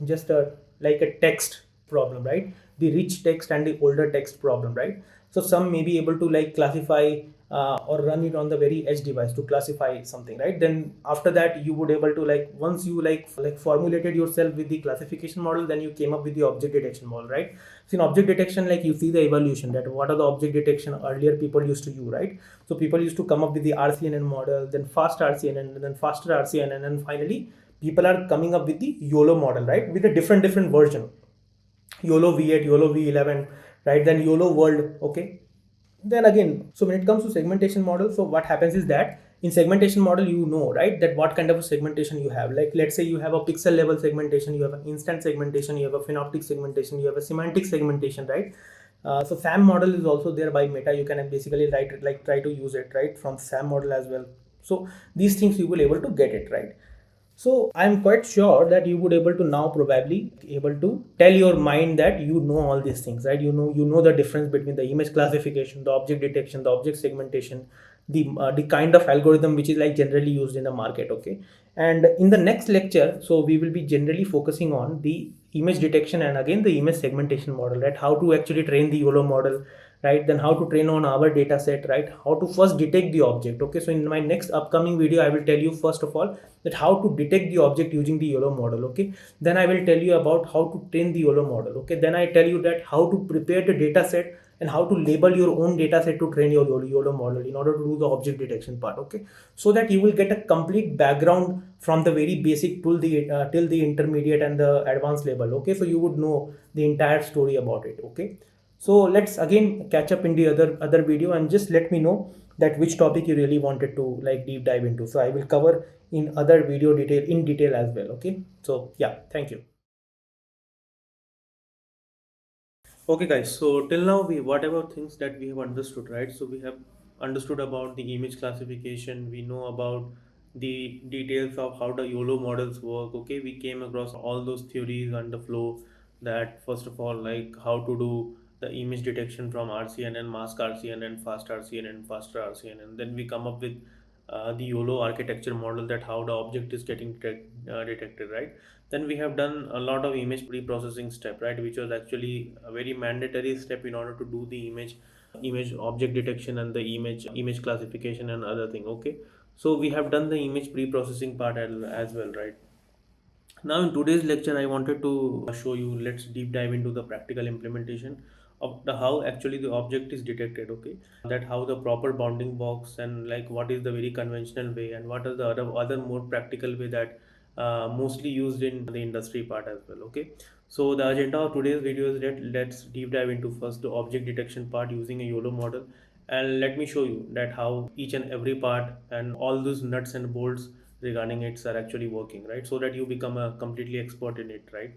like a text problem, right? The rich text and the older text problem, right? So some may be able to like classify or run it on the very edge device to classify something, right? Then after that you would able to like, once you like formulated yourself with the classification model, then you came up with the object detection model, right? So in object detection, like you see the evolution, that what are the object detection earlier people used to use, right? So people used to come up with the RCNN model, then Fast-RCNN, and then Faster-RCNN, and finally people are coming up with the YOLO model, right, with a different version. YOLO V8, YOLO V11, right? Then YOLO World. Okay, then again, so when it comes to segmentation model, so what happens is that in segmentation model, you know, right, that what kind of a segmentation you have. Like let's say you have a pixel level segmentation, you have an instant segmentation, you have a phenoptic segmentation, you have a semantic segmentation, right? So SAM model is also there by Meta. You can basically try to use it, right, from SAM model as well. So these things you will able to get it right. So I'm quite sure that you would able to now probably able to tell your mind that you know all these things, right? You know the difference between the image classification, the object detection, the object segmentation, the kind of algorithm which is like generally used in the market. Okay, and in the next lecture, so we will be generally focusing on the image detection and again the image segmentation model, right? How to actually train the YOLO model, right? Then how to train on our data set, right? How to first detect the object. Okay, so in my next upcoming video I will tell you first of all that how to detect the object using the YOLO model. Okay, then I will tell you about how to train the YOLO model. Okay, then I tell you that how to prepare the data set and how to label your own data set to train your YOLO model in order to do the object detection part. Okay, so that you will get a complete background from the very basic till the intermediate and the advanced level. Okay, so you would know the entire story about it. Okay, so let's again catch up in the other video and just let me know that which topic you really wanted to like deep dive into. So I will cover in other video detail as well. Okay, so yeah, thank you. Okay guys, so till now we whatever things that we have understood, right? So we have understood about the image classification, we know about the details of how the YOLO models work. Okay, we came across all those theories and the flow, that first of all like how to do the image detection from RCNN, mask RCNN, fast RCNN, faster RCNN. Then we come up with the YOLO architecture model, that how the object is getting detected, right? Then we have done a lot of image pre-processing step, right, which was actually a very mandatory step in order to do the image object detection and the image classification and other thing. Okay, so we have done the image pre-processing part as well, right? Now, in today's lecture, I wanted to show you, let's deep dive into the practical implementation of the how actually the object is detected. Okay, that how the proper bounding box and like what is the very conventional way and what are the other more practical way that mostly used in the industry part as well. Okay, so the agenda of today's video is that let's deep dive into first the object detection part using a YOLO model, and let me show you that how each and every part and all those nuts and bolts regarding it are actually working, right? So that you become a completely expert in it, right?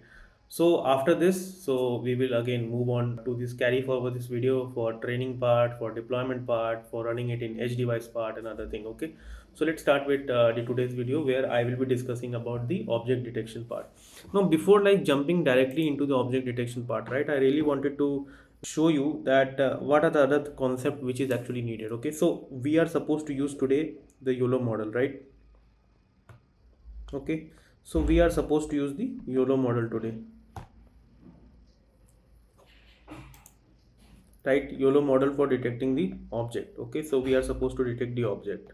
So after this, so we will again move on to this carry forward this video for training part, for deployment part, for running it in edge device part and other thing. Okay, so let's start with the today's video where I will be discussing about the object detection part. Now before like jumping directly into the object detection part, right, I really wanted to show you that what are the other concept which is actually needed. Okay, so we are supposed to use today the YOLO model, right? Okay, so we are supposed to use the YOLO model today, right? YOLO model for detecting the object. Okay, so we are supposed to detect the object,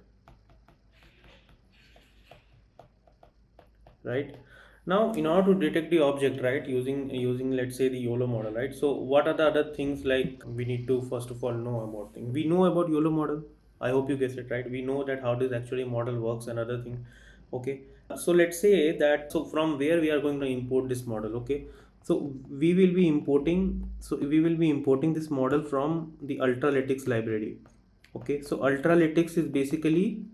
right? Now in order to detect the object, right, using let's say the YOLO model, right? So what are the other things like we need to first of all know about thing? We know about YOLO model, I hope you guessed it, right? We know that how this actually model works and other thing. Okay, so let's say that, so from where we are going to import this model. Okay, so we will be importing this model from the Ultralytics library. Okay, so Ultralytics is basically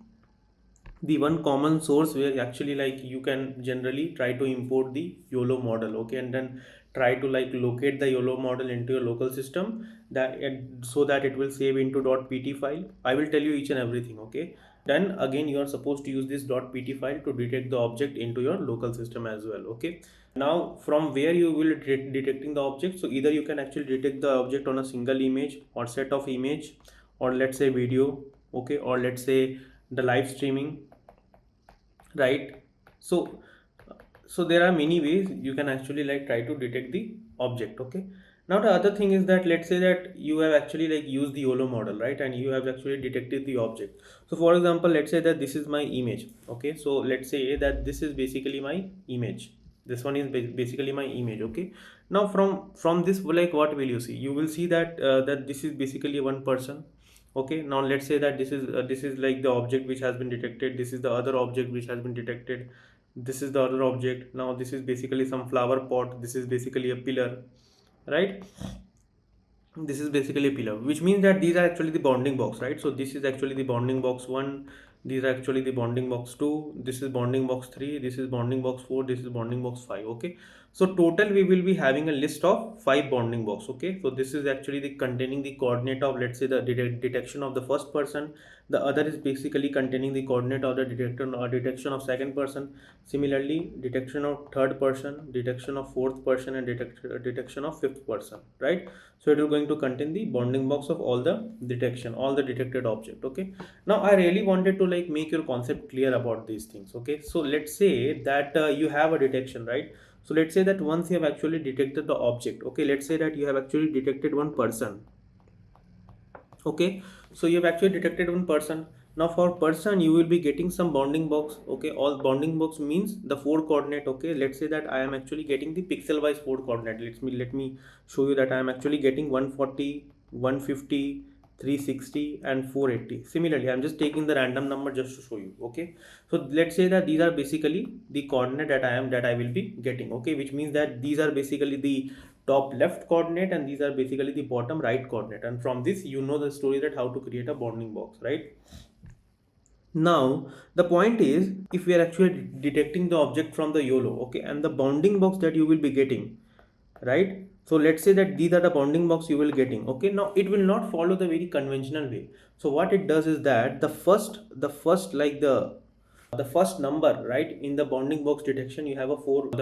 the one common source where actually like you can generally try to import the YOLO model. Okay, and then try to like locate the YOLO model into your local system, so that it will save into .pt file. I will tell you each and everything. Okay, then again you are supposed to use this .pt file to detect the object into your local system as well. Okay, now from where you will detecting the object, so either you can actually detect the object on a single image or set of image, or let's say video. Okay, or let's say the live streaming, right? So there are many ways you can actually like try to detect the object. Okay, now the other thing is that let's say that you have actually like used the YOLO model, right, and you have actually detected the object. So for example, let's say that this is my image. Okay, so let's say that this is basically my image, this one is basically my image. Okay, now from this, like what will you see? You will see that that this is basically one person. Okay, now let's say that this is like the object which has been detected, this is the other object which has been detected, this is the other object. Now this is basically some flower pot, this is basically a pillar, right? This is basically a pillar, which means that these are actually the bounding box, right? So this is actually the bounding box 1, these are actually the bounding box 2, this is bounding box 3, this is bounding box 4, this is bounding box 5. Okay, So total we will be having a list of 5 bounding box. Okay, so this is actually the containing the coordinate of, let's say, the detection of the first person. The other is basically containing the coordinate of the detector or detection of second person. Similarly, detection of third person, detection of fourth person, and detection of fifth person, right? So it is going to contain the bounding box of all the detection, all the detected object. Okay, now I really wanted to like make your concept clear about these things. Okay, so let's say that you have a detection, right? So let's say that once you have actually detected the object, okay, let's say that you have actually detected one person. Okay, so you have actually detected one person. Now for person you will be getting some bounding box. Okay, all bounding box means the 4 coordinate. Okay, let's say that I am actually getting the pixel wise 4 coordinate. Let me show you that I am actually getting 140, 150, 360 and 480. Similarly, I'm just taking the random number just to show you. Okay, so let's say that these are basically the coordinate that I will be getting. Okay, which means that these are basically the top left coordinate and these are basically the bottom right coordinate, and from this you know the story that how to create a bounding box, right? Now the point is, if we are actually detecting the object from the YOLO, okay, and the bounding box that you will be getting, right? So let's say that these are the bounding box you will getting. Okay, now it will not follow the very conventional way. So what it does is that the first number, right, in the bounding box detection you have the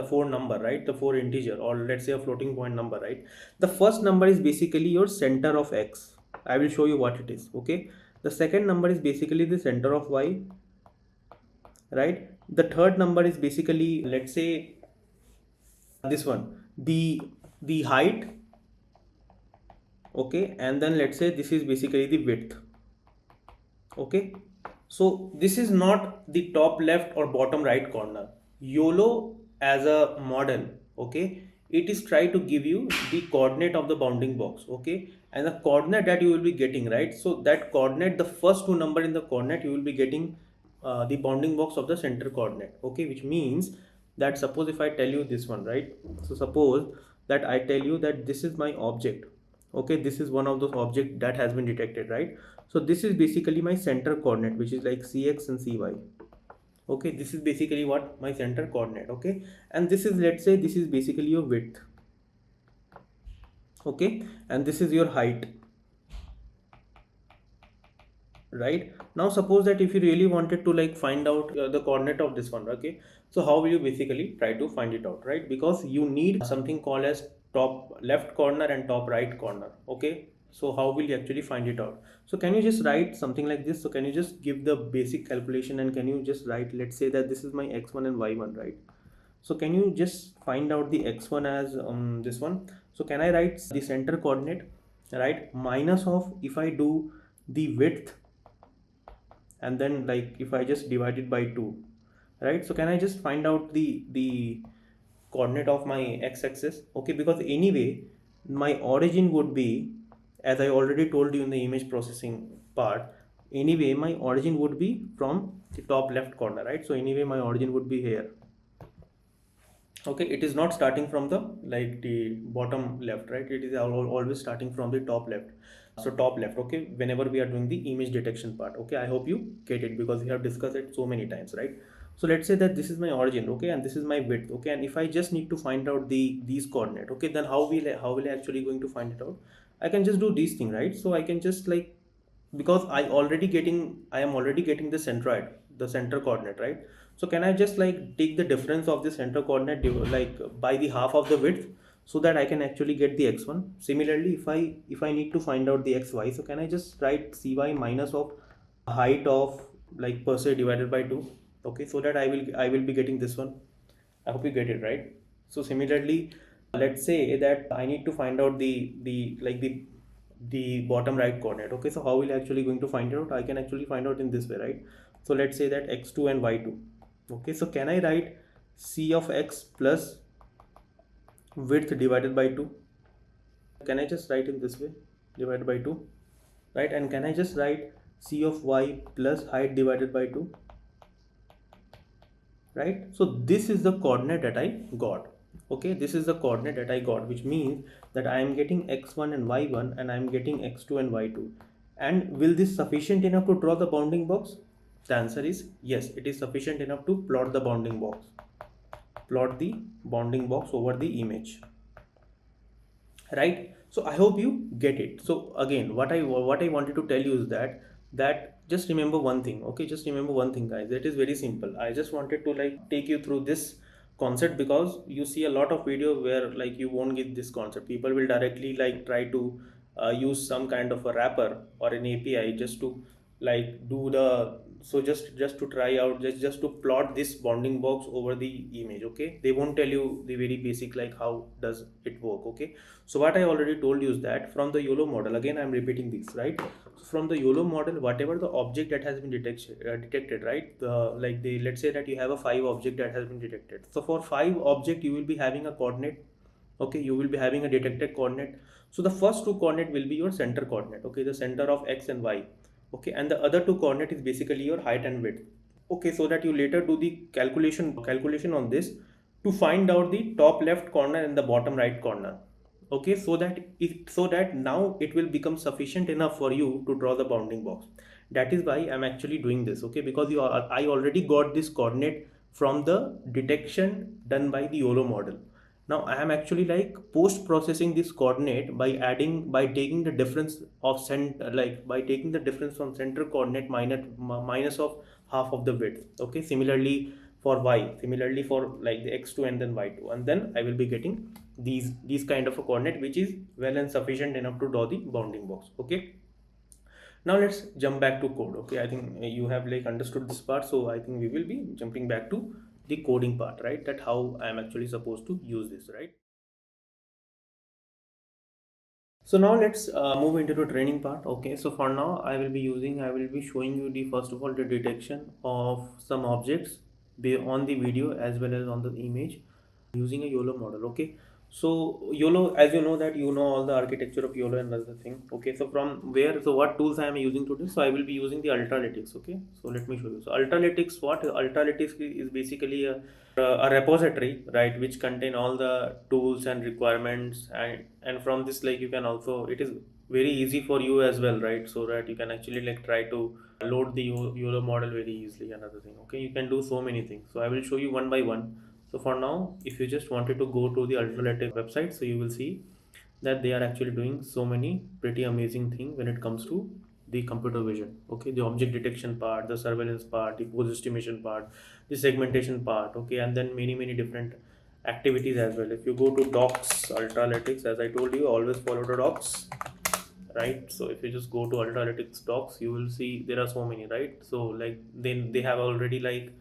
four number, right, the four integer, or let's say a floating point number, right? The first number is basically your center of x. I will show you what it is. Okay, the second number is basically the center of y, right? The third number is basically, let's say, this one, the height. Okay, and then let's say this is basically the width. Okay, so this is not the top left or bottom right corner. YOLO as a model, okay, it is try to give you the coordinate of the bounding box. Okay, and the coordinate that you will be getting, right? So that coordinate, the first 2 number in the coordinate, you will be getting the bounding box of the center coordinate. Okay, which means that suppose if I tell you this one, right? So suppose that I tell you that this is my object. Okay, this is one of those objects that has been detected, right? So this is basically my center coordinate, which is like cx and cy. Okay, this is basically what my center coordinate. Okay, and this is, let's say, this is basically your width. Okay, and this is your height, right? Now suppose that if you really wanted to like find out the coordinate of this one, okay, so how will you basically try to find it out, right? Because you need something called as top left corner and top right corner. Okay, so how will you actually find it out? So can you just write something like this? So can you just give the basic calculation and can you just write, let's say that this is my x1 and y1, right? So can you just find out the x1 as this one? So can I write the center coordinate, right, minus of, if I do the width, and then like if I just divide it by 2, right? So can I just find out the coordinate of my x-axis? Okay, because anyway my origin would be, as I already told you in the image processing part, anyway my origin would be from the top left corner, right? So anyway my origin would be here. Okay, it is not starting from the like the bottom left, right? It is always starting from the top left. So top left. Okay, whenever we are doing the image detection part. Okay, I hope you get it because we have discussed it so many times, right? So let's say that this is my origin. Okay, and this is my width. Okay, and if I just need to find out these coordinate, okay, then how will I actually going to find it out? I can just do these thing, right? So I can just like, because I am already getting the centroid, the center coordinate, right? So can I just like take the difference of the center coordinate like by the half of the width, so that I can actually get the x1. Similarly, if I need to find out the xy, so can I just write cy minus of height of like per se divided by 2. Okay, so that I will be getting this one. I hope you get it, right? So similarly, let's say that I need to find out the bottom right coordinate. Okay, so how will I actually going to find it out? I can actually find out in this way, right? So let's say that x2 and y2. Okay, so can I write c of x plus width divided by 2? Can I just write in this way, divided by 2, right? And can I just write c of y plus height divided by 2, right? So this is the coordinate that I got. Okay, this is the coordinate that I got, which means that I am getting x1 and y1 and I am getting x2 and y2. And will this sufficient enough to draw the bounding box? The answer is yes, it is sufficient enough to plot the bounding box. plot the bounding box over the image, right? So I hope you get it. So again, what I wanted to tell you is that just remember one thing, okay? Just remember one thing, guys. It is very simple. I just wanted to like take you through this concept because you see a lot of video where like you won't get this concept. People will directly like try to use some kind of a wrapper or an API just to like do the, so just to try out, just to plot this bounding box over the image, okay? They won't tell you the very basic like how does it work, okay? So what I already told you is that from the YOLO model, again I'm repeating this, right? So from the YOLO model, whatever the object that has been detected, right? Let's say that you have a 5 object that has been detected. So for 5 object, you will be having a coordinate, okay? You will be having a detected coordinate. So the first 2 coordinate will be your center coordinate, okay? The center of X and Y, okay? And the other 2 coordinate is basically your height and width, okay? So that you later do the calculation on this to find out the top left corner and the bottom right corner, okay? So that now it will become sufficient enough for you to draw the bounding box. That is why I'm actually doing this, okay? Because I already got this coordinate from the detection done by the YOLO model. Now I am actually like post processing this coordinate by taking the difference of by taking the difference from center coordinate minus of half of the width, okay? Similarly for like the x2 and then y2, and then I will be getting these kind of a coordinate which is well and sufficient enough to draw the bounding box, okay? Now let's jump back to code, okay? I think you have like understood this part, so I think we will be jumping back to the coding part, right? That how I am actually supposed to use this, right? So now let's move into the training part, okay? So for now I will be showing you the first of all the detection of some objects on the video as well as on the image using a YOLO model, okay? So YOLO, as you know that you know all the architecture of YOLO and other thing, okay? So what tools I am using today? So I will be using the Ultralytics, okay? So let me show you. So Ultralytics is basically a repository, right, which contain all the tools and requirements, and from this like you can also, it is very easy for you as well, right? So that you can actually like try to load the YOLO model very easily. Another thing, okay, you can do so many things. So I will show you one by one. So for now, if you just wanted to go to the Ultralytics website, so you will see that they are actually doing so many pretty amazing things when it comes to the computer vision, okay? The object detection part, the surveillance part, the pose estimation part, the segmentation part, okay? And then many different activities as well. If you go to docs Ultralytics, as I told you, always follow the docs, right? So if you just go to Ultralytics docs, you will see there are so many, right? So like then they have already like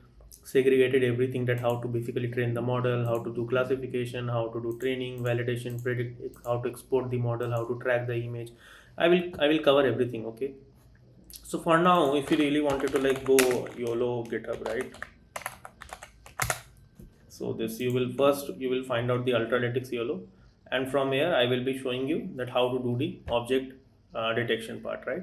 segregated everything, that how to basically train the model, how to do classification, how to do training, validation, predict, how to export the model, how to track the image. I will cover everything, okay? So for now, if you really wanted to like go YOLO GitHub, right? So this you will find out the Ultralytics YOLO, and from here I will be showing you that how to do the object detection part, right?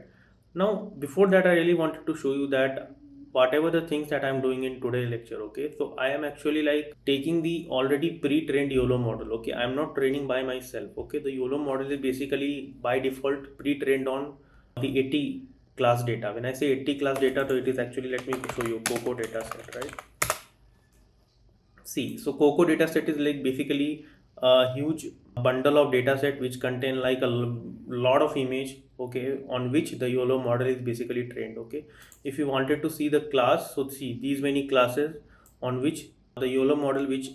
Now before that, I really wanted to show you that whatever the things that I'm doing in today's lecture, okay? So I am actually like taking the already pre-trained YOLO model, okay? I'm not training by myself, okay? The YOLO model is basically by default pre-trained on the 80 class data. When I say 80 class data, so it is actually, let me show you COCO data set, right? See, so COCO dataset is like basically a huge bundle of dataset which contain like a lot of image, okay, on which the YOLO model is basically trained, okay. If you wanted to see the class, so see these many classes on which the YOLO model, which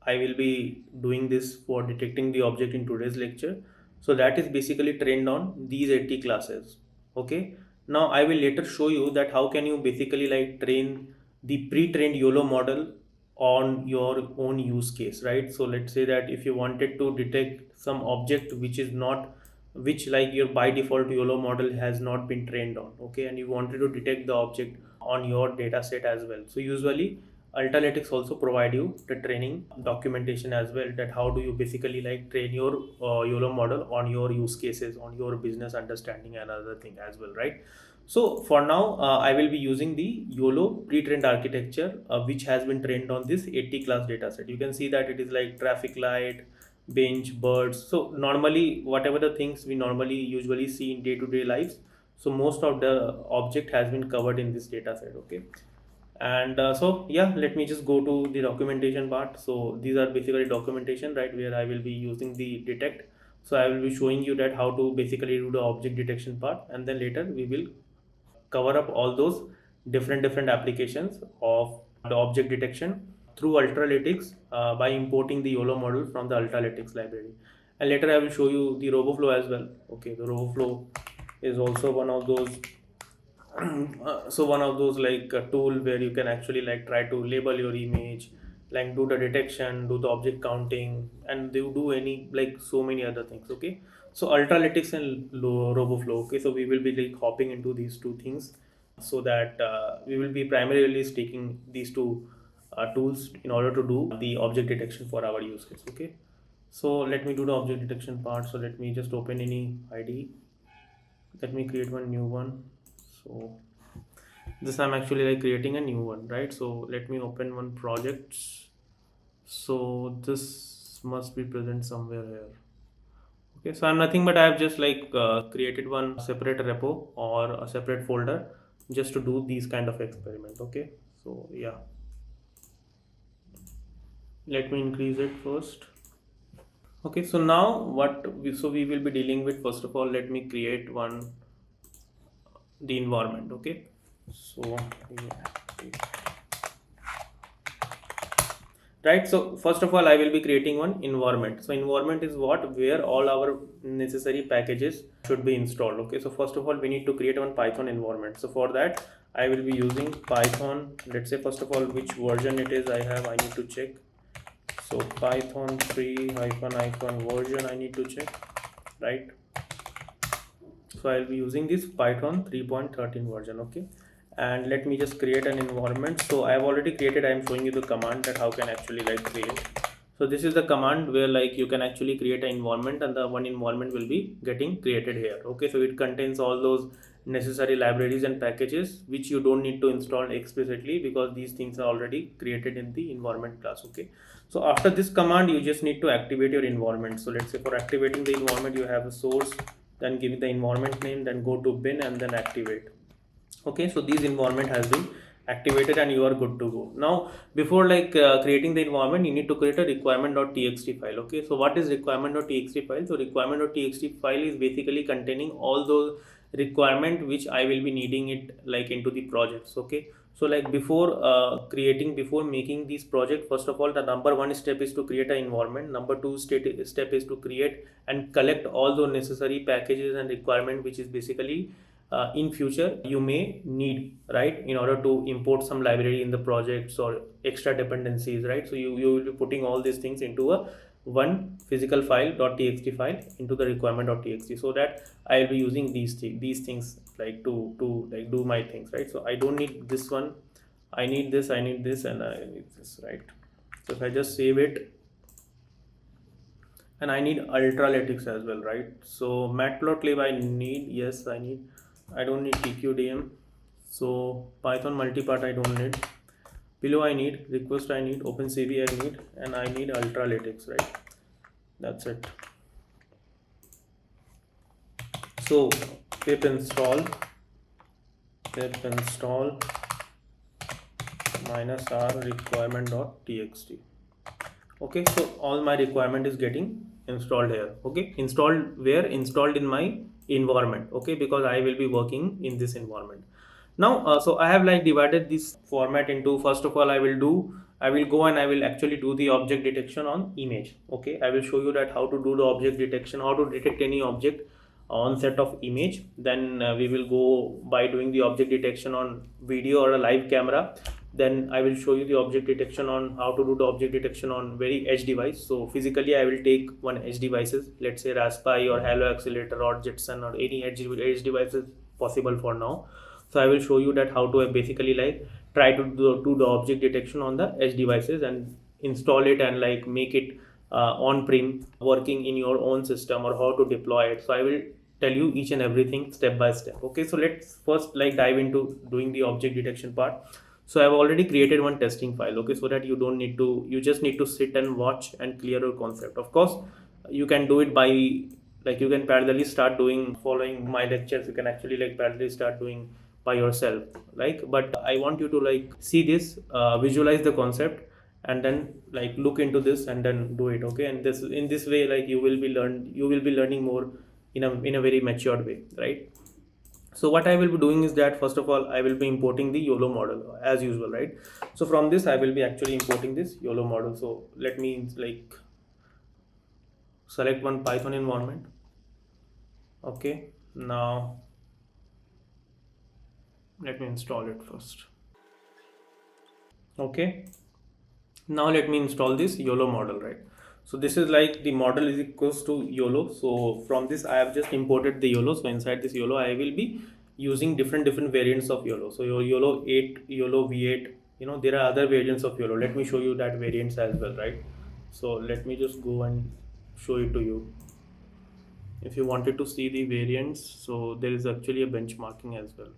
I will be doing this for detecting the object in today's lecture. So that is basically trained on these 80 classes, okay. Now I will later show you that how can you basically like train the pre-trained YOLO model on your own use case, right? So let's say that if you wanted to detect some object which is not, which like your by default YOLO model has not been trained on, okay, and you wanted to detect the object on your data set as well. So usually Ultralytics also provide you the training documentation as well, that how do you basically like train your YOLO model on your use cases, on your business understanding and other thing as well, right? So for now, I will be using the YOLO pre-trained architecture, which has been trained on this 80 class dataset. You can see that it is like traffic light, bench, birds. So normally, whatever the things we normally usually see in day-to-day lives, so most of the object has been covered in this dataset, okay? And so yeah, let me just go to the documentation part. So these are basically documentation, right, where I will be using the detect. So I will be showing you that how to basically do the object detection part, and then later we will cover up all those different applications of the object detection through Ultralytics by importing the YOLO model from the Ultralytics library. And later I will show you the RoboFlow as well. Okay, the RoboFlow is also one of those so one of those like a tool where you can actually like try to label your image, like do the detection, do the object counting, and do any like so many other things. Okay, so Ultralytics and RoboFlow. Okay, so we will be like hopping into these two things, so that we will be primarily sticking these two tools in order to do the object detection for our use case. Okay, so let me do the object detection part. So let me just open any ID. Let me create one new one. So this I'm actually like creating a new one, right? So let me open one project. So this must be present somewhere here. Okay, so I'm nothing but I've just like created one separate repo or a separate folder just to do these kind of experiment. Okay, so yeah, let me increase it first. Okay, so now we will be dealing with, first of all, let me create one the environment. Okay, so yeah, right. So first of all, I will be creating one environment. So environment is what, where all our necessary packages should be installed. Okay, so first of all, we need to create one Python environment. So for that, I will be using Python. Let's say first of all which version it is I have, I need to check. So Python 3 hyphen version I need to check, right? So I'll be using this Python 3.13 version. Okay, and let me just create an environment. So I have already created, I am showing you the command that how can actually like create. So this is the command where like you can actually create an environment, and the one environment will be getting created here. Okay, so it contains all those necessary libraries and packages which you don't need to install explicitly, because these things are already created in the environment class. Okay, so after this command you just need to activate your environment. So let's say for activating the environment, you have a source, then give it the environment name, then go to bin and then activate. Okay, so this environment has been activated and you are good to go. Now before like creating the environment, you need to create a requirement.txt file. Okay, so what is requirement.txt file? So requirement.txt file is basically containing all those requirement which I will be needing it like into the projects. Okay, so like before making this project, first of all, the number one step is to create an environment. Number two step is to create and collect all the necessary packages and requirement which is basically in future you may need, right, in order to import some library in the projects or extra dependencies, right? So you will be putting all these things into a one physical file .txt file into the requirement.txt, so that I'll be using these things like to like do my things, right? So I don't need this one, I need this, and I need this, right? So if I just save it, and I need Ultralytics as well, right? So matplotlib I need, yes I need, I don't need tqdm. So Python multipart I don't need, below I need request, I need OpenCV I need, and I need Ultralytics, right? That's it. So pip install -r requirement.txt. Okay, so all my requirement is getting installed here. Okay, installed where? Installed in my environment. Okay, because I will be working in this environment. Now so I have like divided this format into, first of all, I will go and I will actually do the object detection on image. Okay, I will show you that how to do the object detection, how to detect any object on set of image. Then we will go by doing the object detection on video or a live camera. Then I will show you the object detection on how to do the object detection on very edge device. So physically I will take one edge devices, let's say Raspberry or Halo Accelerator or Jetson or any edge devices possible for now. So I will show you that how to basically like try to do the object detection on the edge devices and install it and like make it on-prem working in your own system, or how to deploy it. So I will tell you each and everything step by step. Okay, so let's first like dive into doing the object detection part. So I've already created one testing file. Okay, so that you just need to sit and watch and clear your concept. Of course you can do it by like you can parallelly start doing following my lectures. You can actually like parallelly start doing by yourself, like, but I want you to like see this, visualize the concept, and then like look into this and then do it. Okay, and this, in this way, like you will be learning more in a very matured way, right? So what I will be doing is that first of all I will be importing the YOLO model as usual, right? So from this I will be actually importing this YOLO model. So let me like select one Python environment. Okay, now let me install it first. Okay, now let me install this YOLO model, right? So this is like the model is equals to YOLO. So from this I have just imported the YOLO. So inside this YOLO I will be using different variants of YOLO. So your YOLO 8, YOLO V8, there are other variants of YOLO. Let me show you that variants as well, right? So let me just go and show it to you. If you wanted to see the variants, so there is actually a benchmarking as well.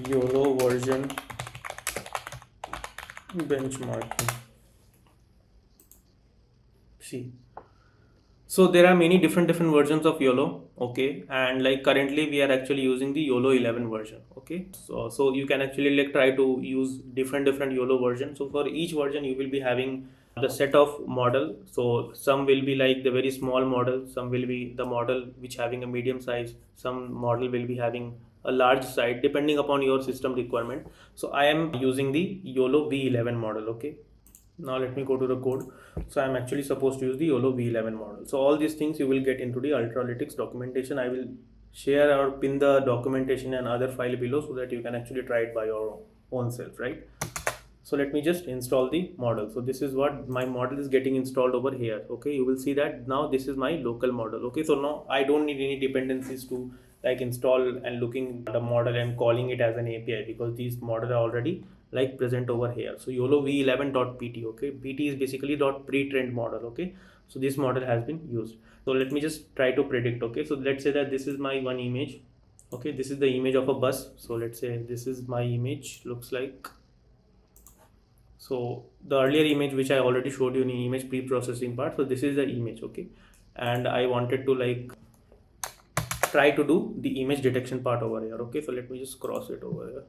YOLO version benchmarking. See, so there are many different versions of YOLO. Okay, and like currently we are actually using the YOLO 11 version. Okay, so you can actually like try to use different YOLO versions. So for each version you will be having the set of model. So some will be like the very small model, some will be the model which having a medium size, some model will be having a large size depending upon your system requirement. So I am using the YOLO V11 model. Okay, now let me go to the code. So I'm actually supposed to use the YOLO V11 model. So all these things you will get into the Ultralytics documentation. I will share or pin the documentation and other file below so that you can actually try it by your own self, right? So let me just install the model. So this is what my model is getting installed over here. Okay, you will see that now this is my local model. Okay, so now I don't need any dependencies to like install and looking at the model and calling it as an API, because these models are already like present over here. So YOLO v11.pt. Okay, pt is basically pre-trained model. Okay, so this model has been used. So let me just try to predict. Okay, so let's say that this is my one image. Okay, this is the image of a bus. So let's say this is my image, looks like. So the earlier image which I already showed you in the image pre-processing part, so this is the image. Okay, and I wanted to like try to do the image detection part over here. Okay, so let me just cross it over here,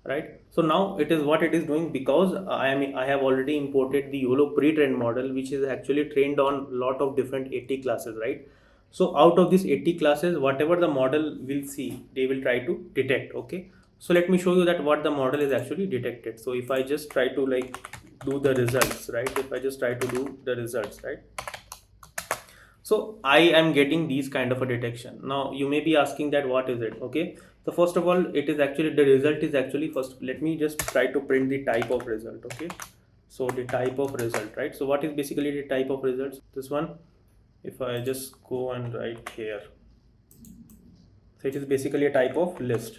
right? So now it is what it is doing, because I have already imported the YOLO pre-trained model, which is actually trained on lot of different 80 classes, right? So out of these 80 classes, whatever the model will see, they will try to detect. Okay, so let me show you that what the model is actually detected. So if I just try to like do the results, right? If I just try to do the results, right? So I am getting these kind of a detection. Now you may be asking that what is it? Okay, so first of all, it is actually the result is actually, first let me just try to print the type of result. Okay, so the type of result, right? So what is basically the type of results? This one, if I just go and write here, so it is basically a type of list.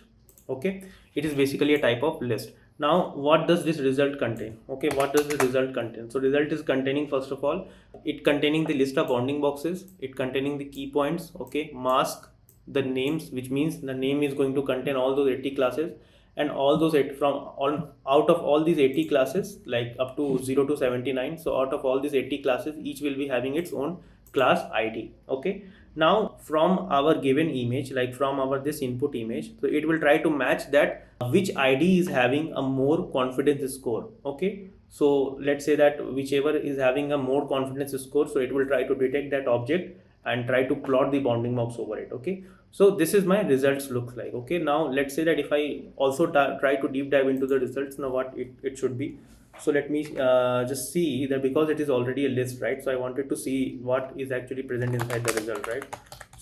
Okay, it is basically a type of list. Now what does this result contain? Okay, what does the result contain? So result is containing, first of all, it containing the list of bounding boxes, it containing the key points. Okay, mask, the names, which means the name is going to contain all those 80 classes, and all those out of all these 80 classes, like up to 0 to 79. So out of all these 80 classes, each will be having its own class ID. Okay, now from our given image, like from our this input image, so it will try to match that which ID is having a more confidence score. Okay, so let's say that whichever is having a more confidence score, so it will try to detect that object and try to plot the bounding box over it. Okay, so this is my results looks like. Okay, now let's say that if I also try to deep dive into the results, now what it should be. So let me just see that, because it is already a list, right? So I wanted to see what is actually present inside the result, right?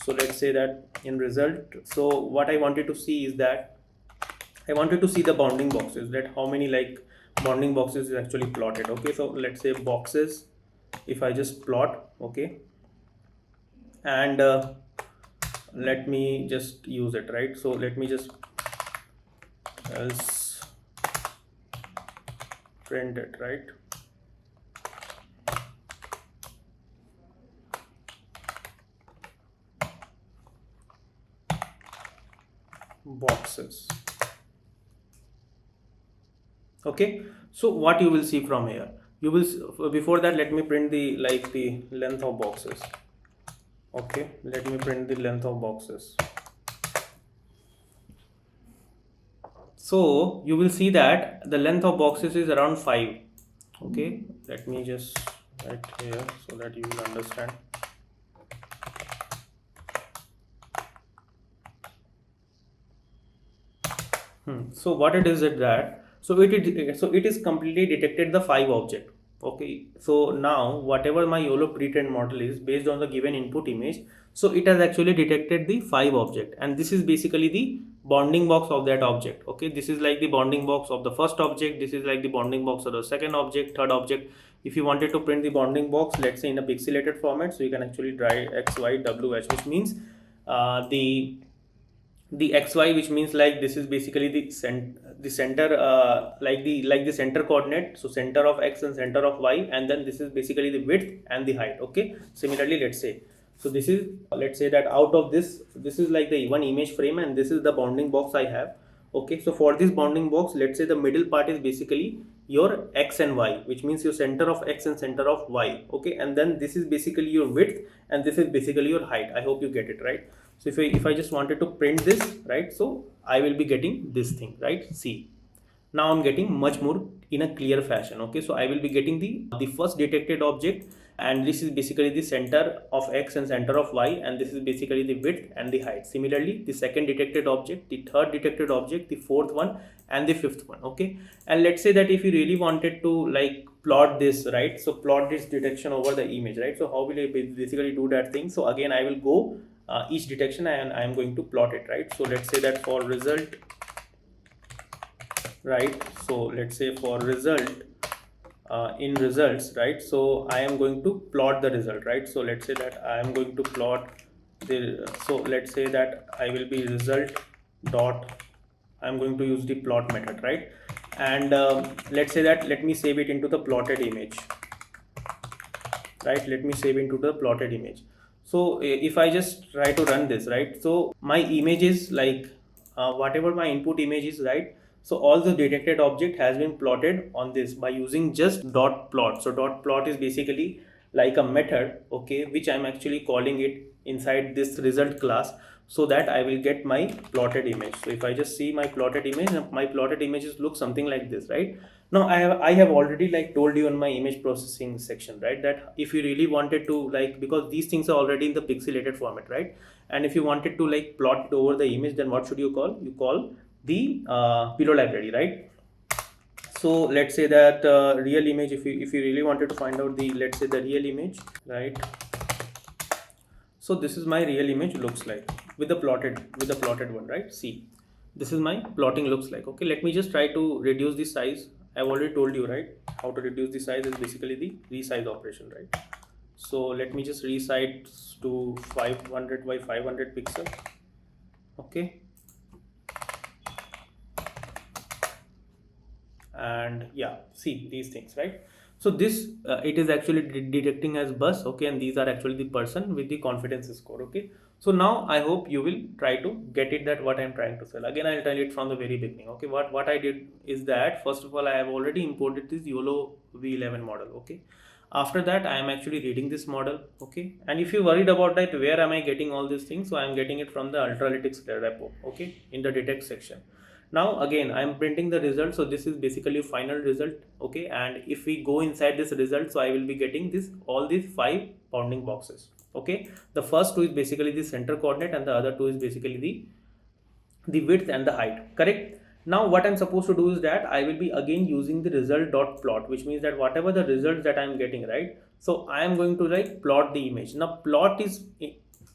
So let's say that in result, so what I wanted to see is that I wanted to see the bounding boxes, that how many like bounding boxes is actually plotted. Okay, so let's say boxes, if I just plot. Okay, and let me just use it, right? So let me just else print it, right? Boxes. Okay, so what you will see from here, you will, before that let me print the like the length of boxes. Okay, let me print the length of boxes. So you will see that the length of boxes is around 5. Okay, let me just write here so that you will understand. So what it is that so it is completely detected the 5 object. Okay, so now whatever my YOLO pre-trained model is based on the given input image, so it has actually detected the 5 object, and this is basically the bounding box of that object. Okay, this is like the bounding box of the first object, this is like the bounding box of the second object, third object. If you wanted to print the bounding box, let's say in a pixelated format, so you can actually try X, Y, W, H, which means the xy, which means like this is basically the center, like the center coordinate, so center of x and center of y, and then this is basically the width and the height. Okay, similarly, let's say, so this is, let's say that out of this is like the one image frame, and this is the bounding box I have. Okay, so for this bounding box, let's say the middle part is basically your x and y, which means your center of x and center of y. Okay, and then this is basically your width, and this is basically your height. I hope you get it, right? So if I just wanted to print this, right, so I will be getting this thing, right? See, now I'm getting much more in a clear fashion. Okay, so I will be getting the first detected object, and this is basically the center of x and center of y, and this is basically the width and the height. Similarly, the second detected object, the third detected object, the fourth one, and the fifth one. Okay, and let's say that if you really wanted to like plot this, right, so plot this detection over the image, right, so how will I basically do that thing? So again, I will go each detection and I am going to plot it, right? So let's say that for result, right, so let's say for result, in results, right, so I am going to plot the result, right? So let's say that I am going to plot the, so let's say that I will be result dot, I'm going to use the plot method, right? And let's say that, let me save it into the plotted image, right? Let me save into the plotted image. So if I just try to run this, right, so my image is like whatever my input image is, right, so all the detected object has been plotted on this by using just dot plot. So dot plot is basically like a method, okay, which I'm actually calling it inside this result class, so that I will get my plotted image. So if I just see my plotted image, my plotted images look something like this, right? Now I have already like told you in my image processing section, right, that if you really wanted to like, because these things are already in the pixelated format, right, and if you wanted to like plot it over the image, then what should you call? You call the pillow library, right? So let's say that real image, if you really wanted to find out the, let's say the real image, right, so this is my real image looks like with the plotted one, right? See, this is my plotting looks like. Okay, let me just try to reduce the size. I've already told you, right, how to reduce the size is basically the resize operation, right? So let me just resize to 500 by 500 pixel. Okay, and yeah, see these things, right? So this it is actually detecting as bus. Okay, and these are actually the person with the confidence score. Okay, so now I hope you will try to get it, that what I'm trying to sell. Again, I'll tell it from the very beginning. Okay, what I did is that first of all, I have already imported this YOLO V11 model. Okay, after that I am actually reading this model. Okay, and if you're worried about that, where am I getting all these things? So I am getting it from the Ultralytics repo. Okay, in the detect section. Now again, I am printing the result, so this is basically final result. Okay, and if we go inside this result, so I will be getting this, all these 5 bounding boxes. Okay, the first 2 is basically the center coordinate, and the other 2 is basically the width and the height, correct? Now what I'm supposed to do is that I will be again using the result dot plot, which means that whatever the results that I'm getting, right, so I am going to like plot the image. Now plot is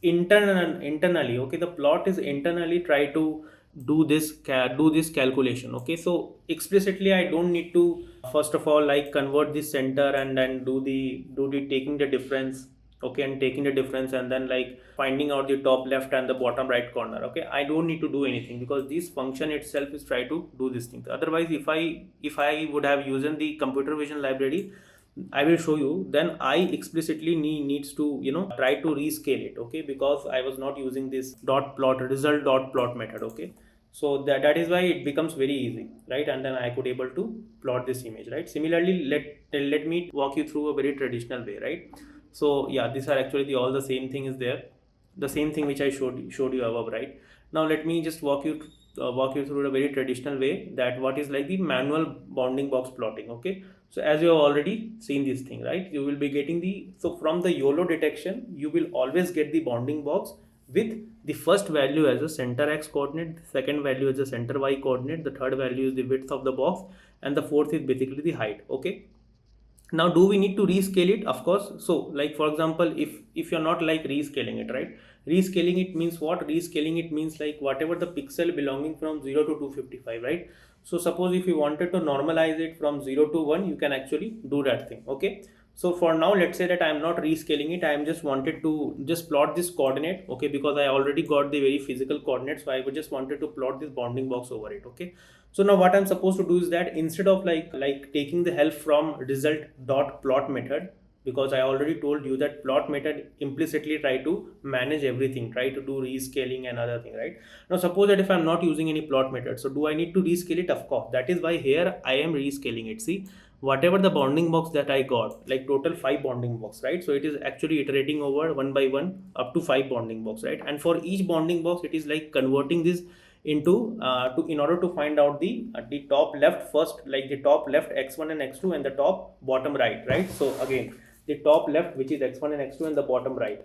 internally, okay, the plot is internally try to do this calculation. Okay, so explicitly I don't need to first of all like convert the center and then do the taking the difference. Okay, and taking the difference and then like finding out the top left and the bottom right corner. Okay, I don't need to do anything because this function itself is try to do this thing. Otherwise, if I would have used the computer vision library, I will show you, then I explicitly needs to try to rescale it. Okay, because I was not using this dot plot result dot plot method. Okay, so that is why it becomes very easy, right? And then I could able to plot this image, right? Similarly, let me walk you through a very traditional way, right? So yeah, these are actually all the same thing is there, the same thing which I showed you above, right? Now let me just walk you walk you through a very traditional way, that what is like the manual bounding box plotting. Okay, so as you have already seen this thing, right, you will be getting the, so from the YOLO detection you will always get the bounding box with the first value as a center x coordinate, the second value as a center y coordinate, the third value is the width of the box, and the fourth is basically the height. Okay, now do we need to rescale it? Of course. So like for example, if you're not like rescaling it, right, rescaling it means what? Rescaling it means like whatever the pixel belonging from 0 to 255, right? So suppose if you wanted to normalize it from 0 to 1, you can actually do that thing. Okay, so for now, let's say that I am not rescaling it, I am just wanted to just plot this coordinate. Okay, because I already got the very physical coordinates, so I would just wanted to plot this bounding box over it. Okay, so now what I'm supposed to do is that instead of like taking the help from result dot plot method, because I already told you that plot method implicitly try to manage everything, try to do rescaling and other thing, right? Now suppose that if I'm not using any plot method, so do I need to rescale it? Of course. That is why here I am rescaling it. See, whatever the bounding box that I got, like total 5 bounding box, right? So it is actually iterating over one by one up to 5 bounding box, right? And for each bounding box, it is like converting this into in order to find out the top left first, like the top left x1 and x2 and the top bottom right? So again, the top left, which is x1 and x2, and the bottom right,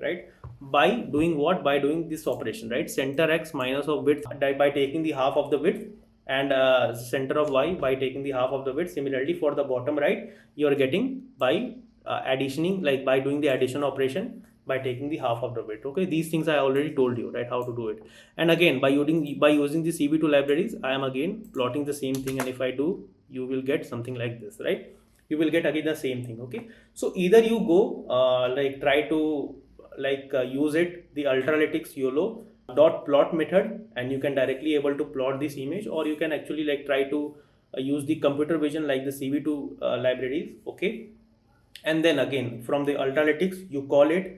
by doing what? By doing this operation, right? Center x minus of width by taking the half of the width, and center of y by taking the half of the width. Similarly for the bottom right, you are getting by additioning, like by doing the addition operation by taking the half of the width. Okay, these things I already told you, right, how to do it. And again, by using the CB2 libraries, I am again plotting the same thing, and if I do, you will get something like this, right? You will get again the same thing. Okay, so either you go like try to like use it the Ultralytics YOLO dot plot method, and you can directly able to plot this image, or you can actually like try to use the computer vision like the CV2 libraries. Okay, and then again from the Ultralytics you call it,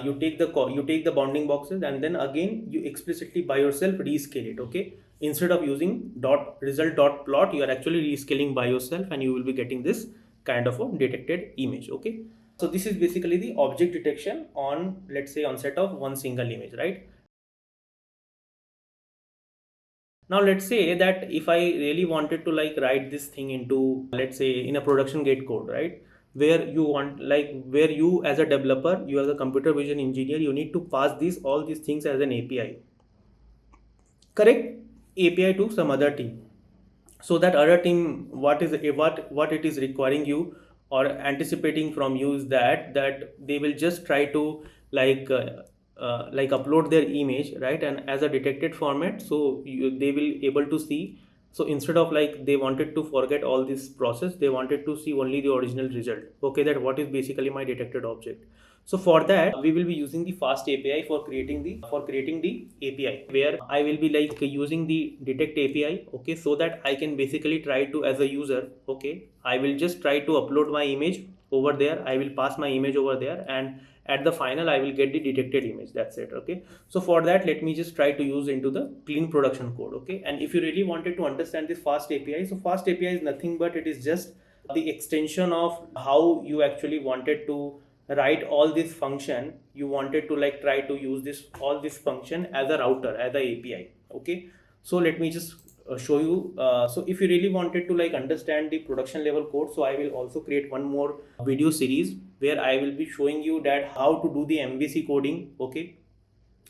you take the bounding boxes, and then again you explicitly by yourself rescale it. Okay, instead of using dot result dot plot, you are actually rescaling by yourself, and you will be getting this kind of a detected image. Okay, so this is basically the object detection on, let's say, on set of one single image, right? Now let's say that if I really wanted to like write this thing into, let's say, in a production gate code, right, where you want, like where you as a developer, you as a computer vision engineer, you need to pass all these things as an API, correct? API to some other team, so that other team, what it is requiring you or anticipating from you is that they will just try to like like upload their image, right, and as a detected format, so they will able to see. So instead of like they wanted to forget all this process, they wanted to see only the original result. Okay, that what is basically my detected object. So for that, we will be using the FastAPI for creating the API, where I will be like using the detect API. Okay, so that I can basically try to, as a user, okay, I will just try to upload my image over there. I will pass my image over there, and at the final I will get the detected image. That's it. Okay, so for that, let me just try to use into the clean production code. Okay, and if you really wanted to understand this FastAPI, so FastAPI is nothing but it is just the extension of how you actually wanted to write all this function. You wanted to like try to use this all this function as a router, as a API. Okay, so let me just show you. So if you really wanted to like understand the production level code, so I will also create one more video series where I will be showing you that how to do the MVC coding. Okay,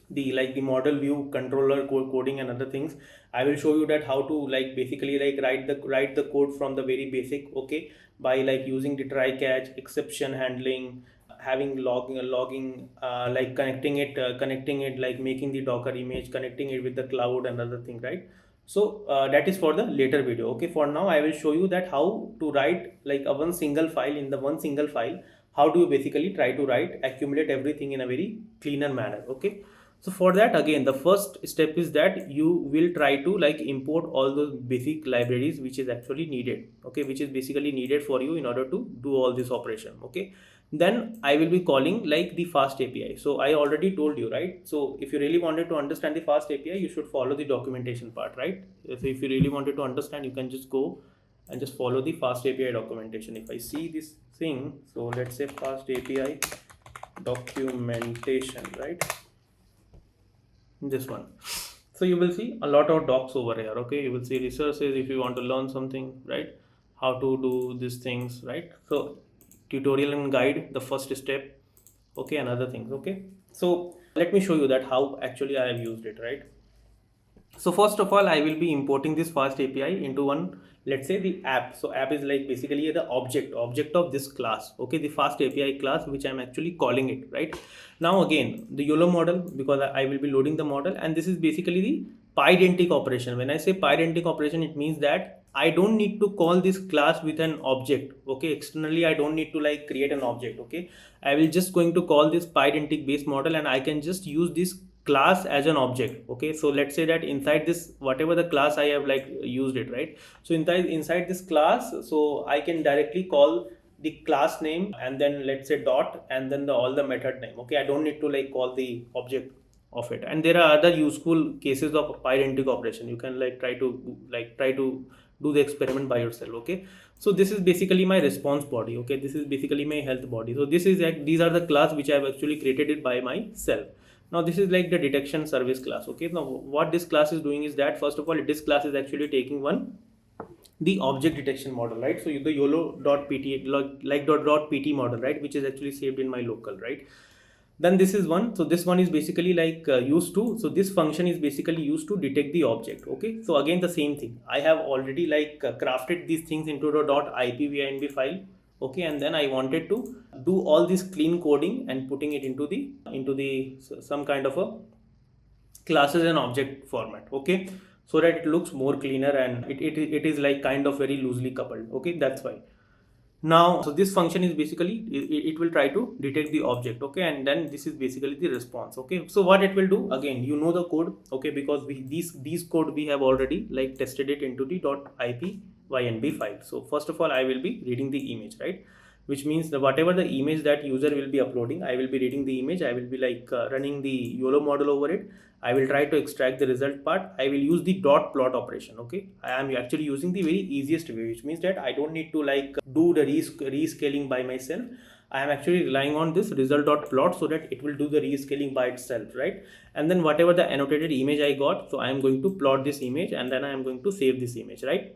the model view controller coding and other things. I will show you that how to like basically like write the code from the very basic. Okay, by like using the try catch, exception handling, having logging, like connecting it, like making the Docker image, connecting it with the cloud and other thing, right? So that is for the later video. Okay, for now I will show you that how to write like a one single file. In the one single file, how do you basically try to accumulate everything in a very cleaner manner. Okay, so for that, again, the first step is that you will try to like import all those basic libraries which is actually needed. Okay, which is basically needed for you in order to do all this operation. Okay, then I will be calling like the fast API. So I already told you, right? So if you really wanted to understand the fast API, you should follow the documentation part, right? So if you really wanted to understand, you can just go and just follow the fast API documentation. If I see this thing, so let's say fast API documentation, right? This one. So you will see a lot of docs over here. Okay, you will see resources if you want to learn something, right? How to do these things, right? So tutorial and guide, the first step. Okay, and other things. Okay, so let me show you that how actually I have used it, right? So first of all, I will be importing this fast API into one, let's say the app. So app is like basically the object of this class. Okay, the fast API class, which I'm actually calling it, right? Now again, the YOLO model, because I will be loading the model, and this is basically the pydentic operation. When I say pydentic operation, it means that I don't need to call this class with an object. Okay, externally I don't need to like create an object. Okay, I will just going to call this pydentic base model, and I can just use this class as an object. Okay, so let's say that inside this whatever the class I have like used it, right? So inside this class, so I can directly call the class name, and then let's say dot, and then all the method name. Okay, I don't need to like call the object of it. And there are other useful cases of pydentic operation. You can like try to do the experiment by yourself. Okay, so this is basically my response body. Okay, this is basically my health body. So this is like, these are the class which I have actually created it by myself. Now this is like the detection service class. Okay, now what this class is doing is that first of all, this class is actually taking one the object detection model, right? So the YOLO.pt like .pt model, right, which is actually saved in my local, right? Then this is one. So this one is basically like used to, so this function is basically used to detect the object. Okay, so again the same thing, I have already like crafted these things into the .ipynb file. Okay, and then I wanted to do all this clean coding and putting it into the some kind of a classes and object format. Okay, so that it looks more cleaner, and it is like kind of very loosely coupled. Okay, that's why. Now so this function is basically it will try to detect the object. Okay, and then this is basically the response. Okay, so what it will do, again you know the code. Okay, because these code we have already like tested it into the .ipynb file. So first of all, I will be reading the image, right? Which means that whatever the image that user will be uploading, I will be reading the image. I will be like running the YOLO model over it. I will try to extract the result part. I will use the dot plot operation. Okay, I am actually using the very easiest way, which means that I don't need to like do the rescaling by myself. I am actually relying on this result dot plot, so that it will do the rescaling by itself, right? And then whatever the annotated image I got, so I am going to plot this image, and then I am going to save this image, right?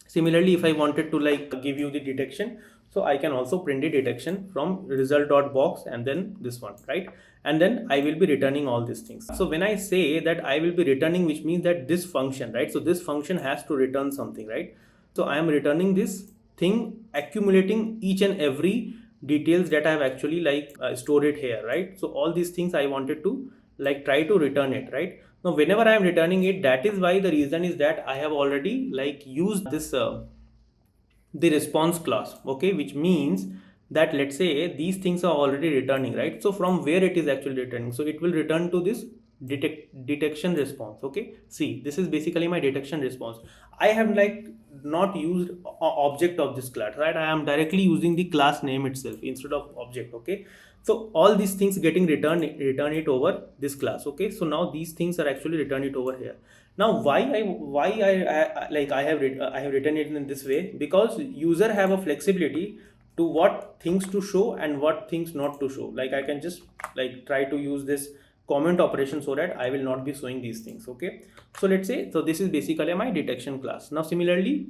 Similarly, if I wanted to like give you the detection, so I can also print the detection from result.box, and then this one, right? And then I will be returning all these things. So when I say that I will be returning, which means that this function, right? So this function has to return something, right? So I am returning this thing, accumulating each and every details that I have actually like stored it here, right? So all these things I wanted to like try to return it, right? Now whenever I am returning it, that is why the reason is that I have already like used this the response class. Okay, which means that let's say these things are already returning, right? So from where it is actually returning, so it will return to this detection response. Okay, see, this is basically my detection response. I have like not used object of this class, right? I am directly using the class name itself instead of object. Okay, so all these things getting return it over this class. Okay, so now these things are actually return it over here. Now why I like I have written it in this way, because user have a flexibility to what things to show and what things not to show. Like I can just like try to use this comment operation so that I will not be showing these things. Okay, so let's say, so this is basically my detection class. Now similarly,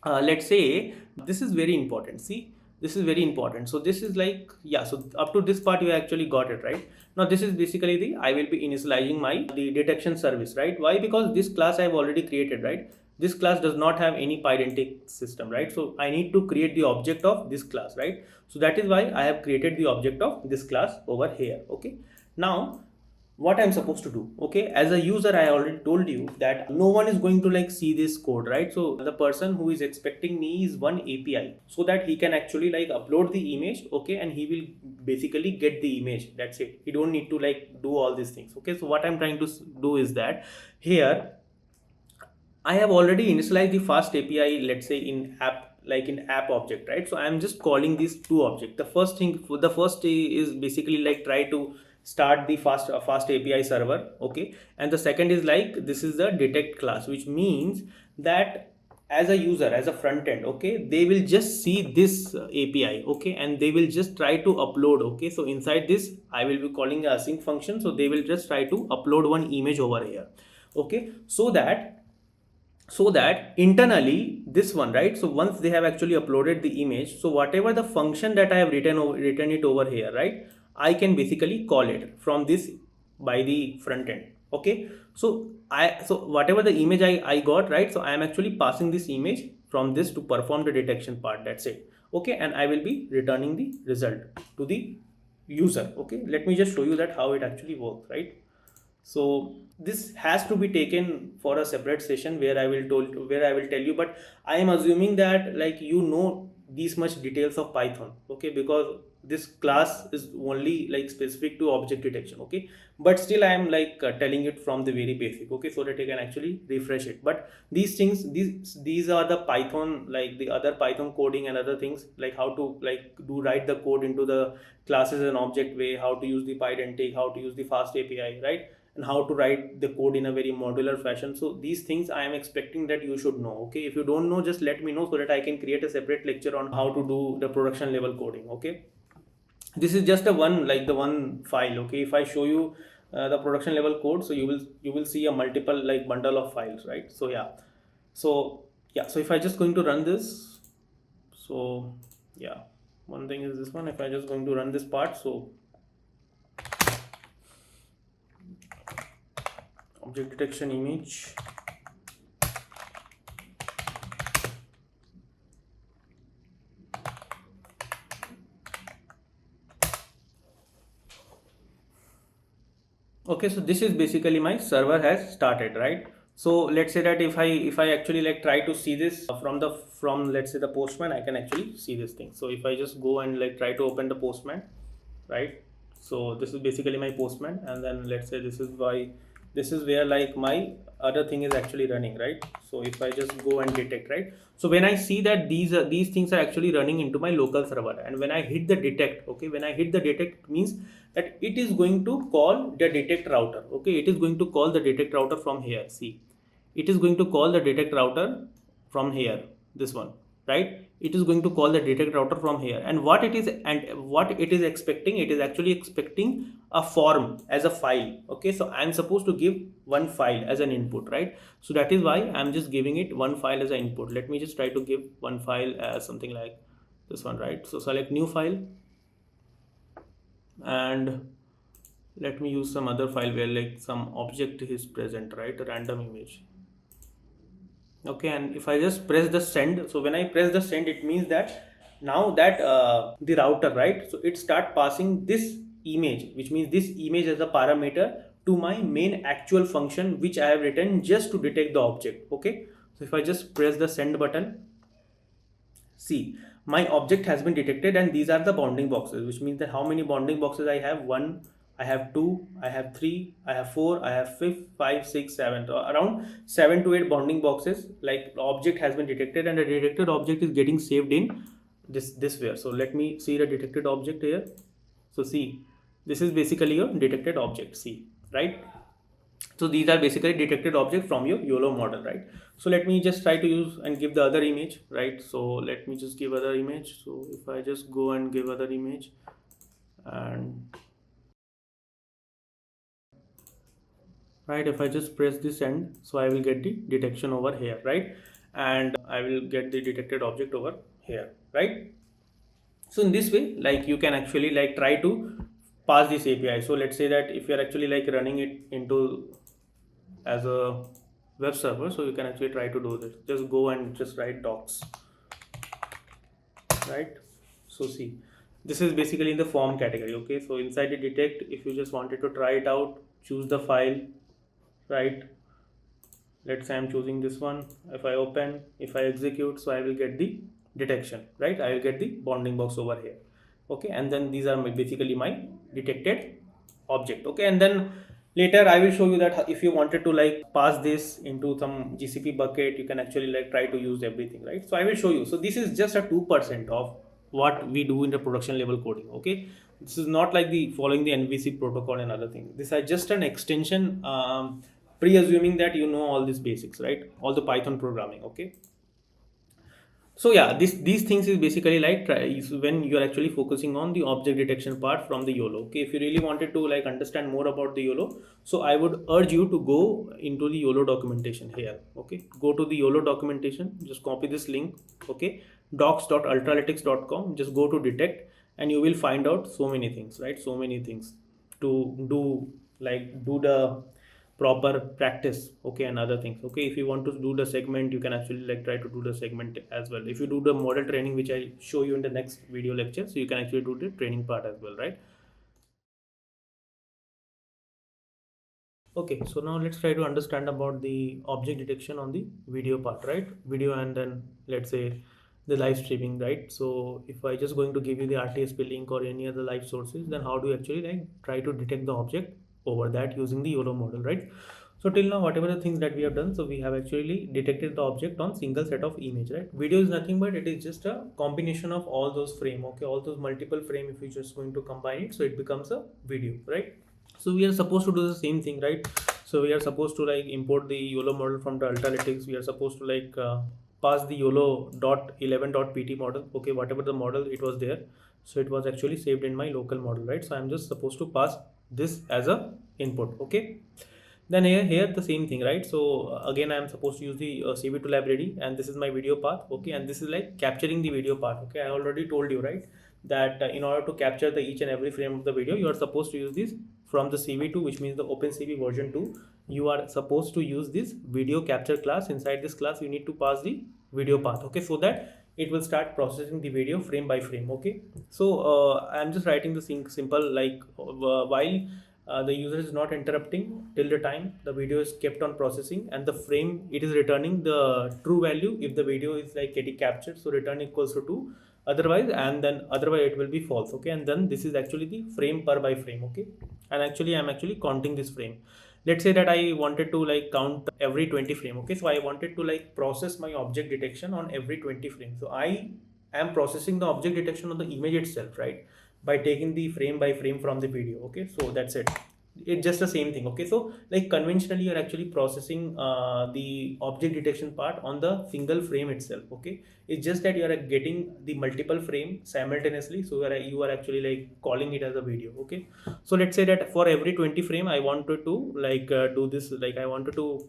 let's say this is very important. See, this is very important. So this is like, yeah, so up to this part you actually got it, right? Now this is basically the, I will be initializing the detection service, right? Why? Because this class I have already created, right? This class does not have any pydentic system, right? So I need to create the object of this class, right? So that is why I have created the object of this class over here. Okay, now what I'm supposed to do. Okay, as a user, I already told you that no one is going to like see this code, right? So the person who is expecting me is one API, so that he can actually like upload the image. Okay, and he will basically get the image. That's it. He don't need to like do all these things. Okay, so what I'm trying to do is that here I have already initialized the fast API, let's say in app, like in app object, right? So I'm just calling these two objects. The first is basically like try to start the fast API server. Okay, and the second is like, this is the detect class, which means that as a user, as a front end, okay, they will just see this API, okay, and they will just try to upload, okay. So inside this I will be calling a async function, so they will just try to upload one image over here, okay, so that internally this one, right, so once they have actually uploaded the image, so whatever the function that I have written it over here, right, I can basically call it from this by the front end, okay. So whatever the image I got, right, so I am actually passing this image from this to perform the detection part, that's it, okay, and I will be returning the result to the user, okay. Let me just show you that how it actually works, right. So this has to be taken for a separate session where I will tell you, but I am assuming that like you know these much details of Python, okay, because this class is only like specific to object detection, okay, but still I am like telling it from the very basic, okay, so that you can actually refresh it. But these things, these are the Python, like the other Python coding and other things, like how to like do write the code into the classes and object way, how to use the pydantic, how to use the FastAPI, right, and how to write the code in a very modular fashion. So these things I am expecting that you should know, okay. If you don't know, just let me know so that I can create a separate lecture on how to do the production level coding, okay. This is just a one, like the one file, okay. If I show you the production level code, so you will see a multiple like bundle of files, right. So yeah, so if I just going to run this, so yeah, one thing is this one, if I just going to run this part, so object detection image, okay. So this is basically my server has started, right. So let's say that if I actually like try to see this from let's say the Postman, I can actually see this thing. So if I just go and like try to open the Postman, right, so this is basically my Postman, and then let's say this is where like my other thing is actually running, right. So if I just go and detect, right, so when I see that these things are actually running into my local server, and when I hit the detect, okay, when I hit the detect, it means that it is going to call the detect router, okay, it is going to call the detect router from here. See, it is going to call the detect router from here, this one, right, it is going to call the detect router from here, and what it is expecting, it is actually expecting a form as a file, okay. So I'm supposed to give one file as an input, right. So that is why I'm just giving it one file as an input. Let me just try to give one file as something like this one, right. So select new file, and let me use some other file where like some object is present, right, a random image, okay. And if I just press the send, so when I press the send, it means that now that the router, right, so it start passing this image, which means this image as a parameter to my main actual function which I have written just to detect the object, okay. So if I just press the send button, see, my object has been detected, and these are the bounding boxes, which means that how many bounding boxes I have: one, I have two, I have three, I have four, I have five, six, seven. So around 7 to 8 bounding boxes. Like the object has been detected, and the detected object is getting saved in this where. So let me see the detected object here. So see, this is basically your detected object. See, right? So these are basically detected object from your YOLO model, right. So let me just try to use and give the other image, right. So let me just give other image. So if I just go and give other image, and right, if I just press this end, so I will get the detection over here, right, and I will get the detected object over here, right. So in this way, like you can actually like try to pass this API. So let's say that if you're actually like running it into as a web server, so you can actually try to do this. Just go and just write docs, right. So see, this is basically in the form category, okay. So inside the detect, if you just wanted to try it out, choose the file, right. Let's say I'm choosing this one. If I open, if I execute, so I will get the detection, right. I will get the bounding box over here, okay. And then these are basically my detected object, okay. And then later I will show you that if you wanted to like pass this into some GCP bucket, you can actually like try to use everything, right. So I will show you. So this is just a 2% of what we do in the production level coding, okay. This is not like the following the NVC protocol and other things. This is just an extension, pre-assuming that you know all these basics, right, all the Python programming, okay. So yeah, these things is basically like is when you are actually focusing on the object detection part from the YOLO. Okay, if you really wanted to like understand more about the YOLO, so I would urge you to go into the YOLO documentation here. Okay, go to the YOLO documentation, just copy this link. Okay, docs.ultralytics.com, just go to detect, and you will find out so many things, right? So many things to do, like do the proper practice, okay, and other things. Okay, if you want to do the segment, you can actually like try to do the segment as well. If you do the model training, which I show you in the next video lecture, so you can actually do the training part as well, right? Okay, so now let's try to understand about the object detection on the video part, right? Video, and then let's say the live streaming, right? So if I just going to give you the RTSP link or any other live sources, then how do you actually like try to detect the object over that using the YOLO model, right? So till now, whatever the things that we have done, so we have actually detected the object on single set of image, right? Video is nothing but it is just a combination of all those frame, okay, all those multiple frame. If you just going to combine it, so it becomes a video, right? So we are supposed to do the same thing, right? So we are supposed to like import the YOLO model from the Ultralytics. We are supposed to like pass the YOLO dot 11.pt model, okay, whatever the model it was there. So it was actually saved in my local model, right? So I'm just supposed to pass this as a input, okay. Then here the same thing, right? So again, I'm supposed to use the CV2 library, and this is my video path, okay, and this is like capturing the video part, okay. I already told you, right, that in order to capture the each and every frame of the video, you are supposed to use this from the CV2, which means the OpenCV version 2. You are supposed to use this video capture class. Inside this class, you need to pass the video path, okay, so that it will start processing the video frame by frame, okay. So I'm just writing the simple like while the user is not interrupting till the time the video is kept on processing, and the frame it is returning the true value if the video is like getting captured, so return equals to 2, otherwise, and then otherwise it will be false, okay. And then this is actually the frame per by frame, okay. And actually I'm actually counting this frame. Let's say that I wanted to like count every 20 frame, okay. So I wanted to like process my object detection on every 20 frames. So I am processing the object detection on the image itself, right, by taking the frame by frame from the video, okay. So that's it. It's just the same thing, okay. So like conventionally you're actually processing the object detection part on the single frame itself, okay. It's just that you are getting the multiple frame simultaneously, so you are actually like calling it as a video, okay. So let's say that for every 20 frame I wanted to like do this, like I wanted to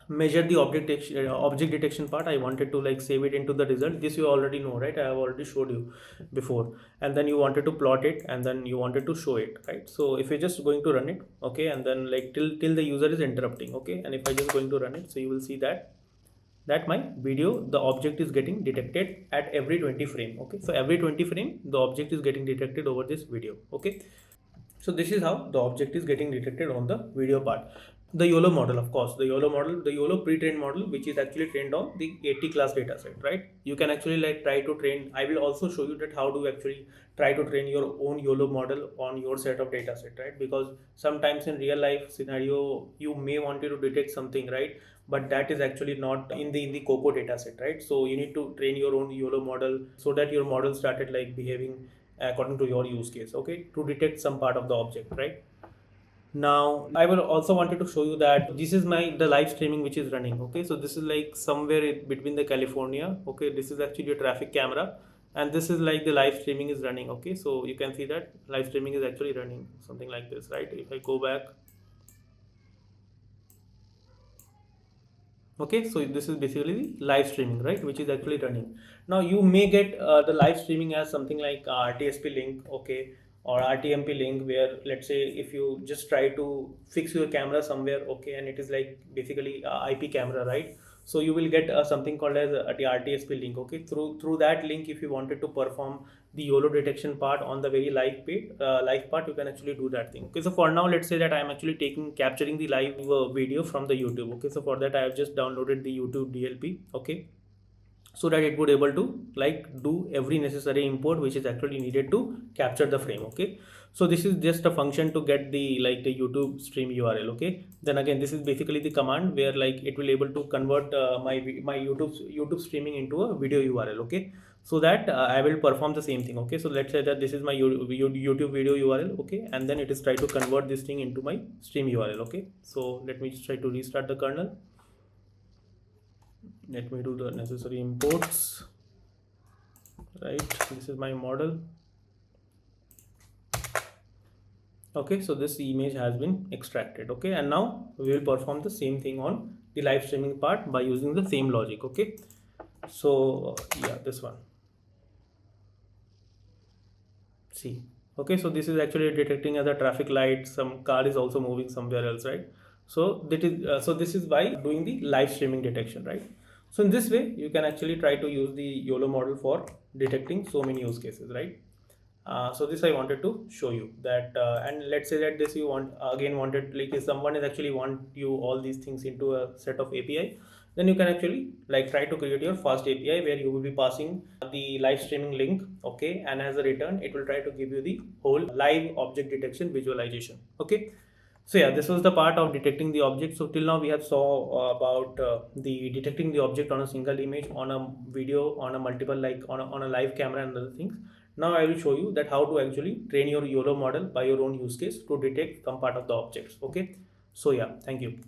measure the object detection part. I wanted to like save it into the result. This you already know, right? I have already showed you before. And then you wanted to plot it, and then you wanted to show it, right? So if you're just going to run it, okay, and then like till the user is interrupting, okay, and if I just going to run it, so you will see that my video, the object is getting detected at every 20 frame, okay. So every 20 frame the object is getting detected over this video, okay. So this is how the object is getting detected on the video part. The YOLO model, of course, the YOLO pre-trained model, which is actually trained on the 80 class data set, right? You can actually like try to train. I will also show you that how to actually try to train your own YOLO model on your set of data set, right? Because sometimes in real life scenario, you may want to detect something, right? But that is actually not in the COCO data set, right? So you need to train your own YOLO model so that your model started like behaving according to your use case, okay, to detect some part of the object, right? Now I will also wanted to show you that this is the live streaming which is running, okay. So this is like somewhere between the California, okay. This is actually a traffic camera, and this is like the live streaming is running, okay. So you can see that live streaming is actually running something like this, right? If I go back, okay, so this is basically the live streaming, right, which is actually running. Now you may get the live streaming as something like RTSP link, okay, or RTMP link, where let's say if you just try to fix your camera somewhere, okay, and it is like basically IP camera, right? So you will get something called as the RTSP link, okay. Through that link, if you wanted to perform the YOLO detection part on the very live part, you can actually do that thing, okay. So for now, let's say that I am actually capturing the live video from the YouTube, okay. So for that I have just downloaded the YouTube DLP, okay, so that it would able to like do every necessary import which is actually needed to capture the frame, okay. So this is just a function to get the like the YouTube stream URL, okay. Then again, this is basically the command where like it will able to convert my YouTube streaming into a video URL, okay. So that I will perform the same thing, okay. So let's say that this is my YouTube video URL, okay, and then it is try to convert this thing into my stream URL, okay. So let me just try to restart the kernel. Let me do the necessary imports. right? This is my model. Okay, so this image has been extracted. Okay, and now we will perform the same thing on the live streaming part by using the same logic. Okay, so yeah, this one. See, okay, so this is actually detecting as a traffic light. Some car is also moving somewhere else, right? So that is so this is by doing the live streaming detection, right? So in this way, you can actually try to use the YOLO model for detecting so many use cases, right? So this I wanted to show you that, and let's say that this you want again wanted, like if someone is actually want you all these things into a set of API, then you can actually like try to create your fast API where you will be passing the live streaming link, okay, and as a return it will try to give you the whole live object detection visualization. Okay, so yeah, this was the part of detecting the object. So till now we have saw about the detecting the object on a single image, on a video, on a multiple, like on a live camera and other things. Now I will show you that how to actually train your YOLO model by your own use case to detect some part of the objects. Okay, so yeah, thank you.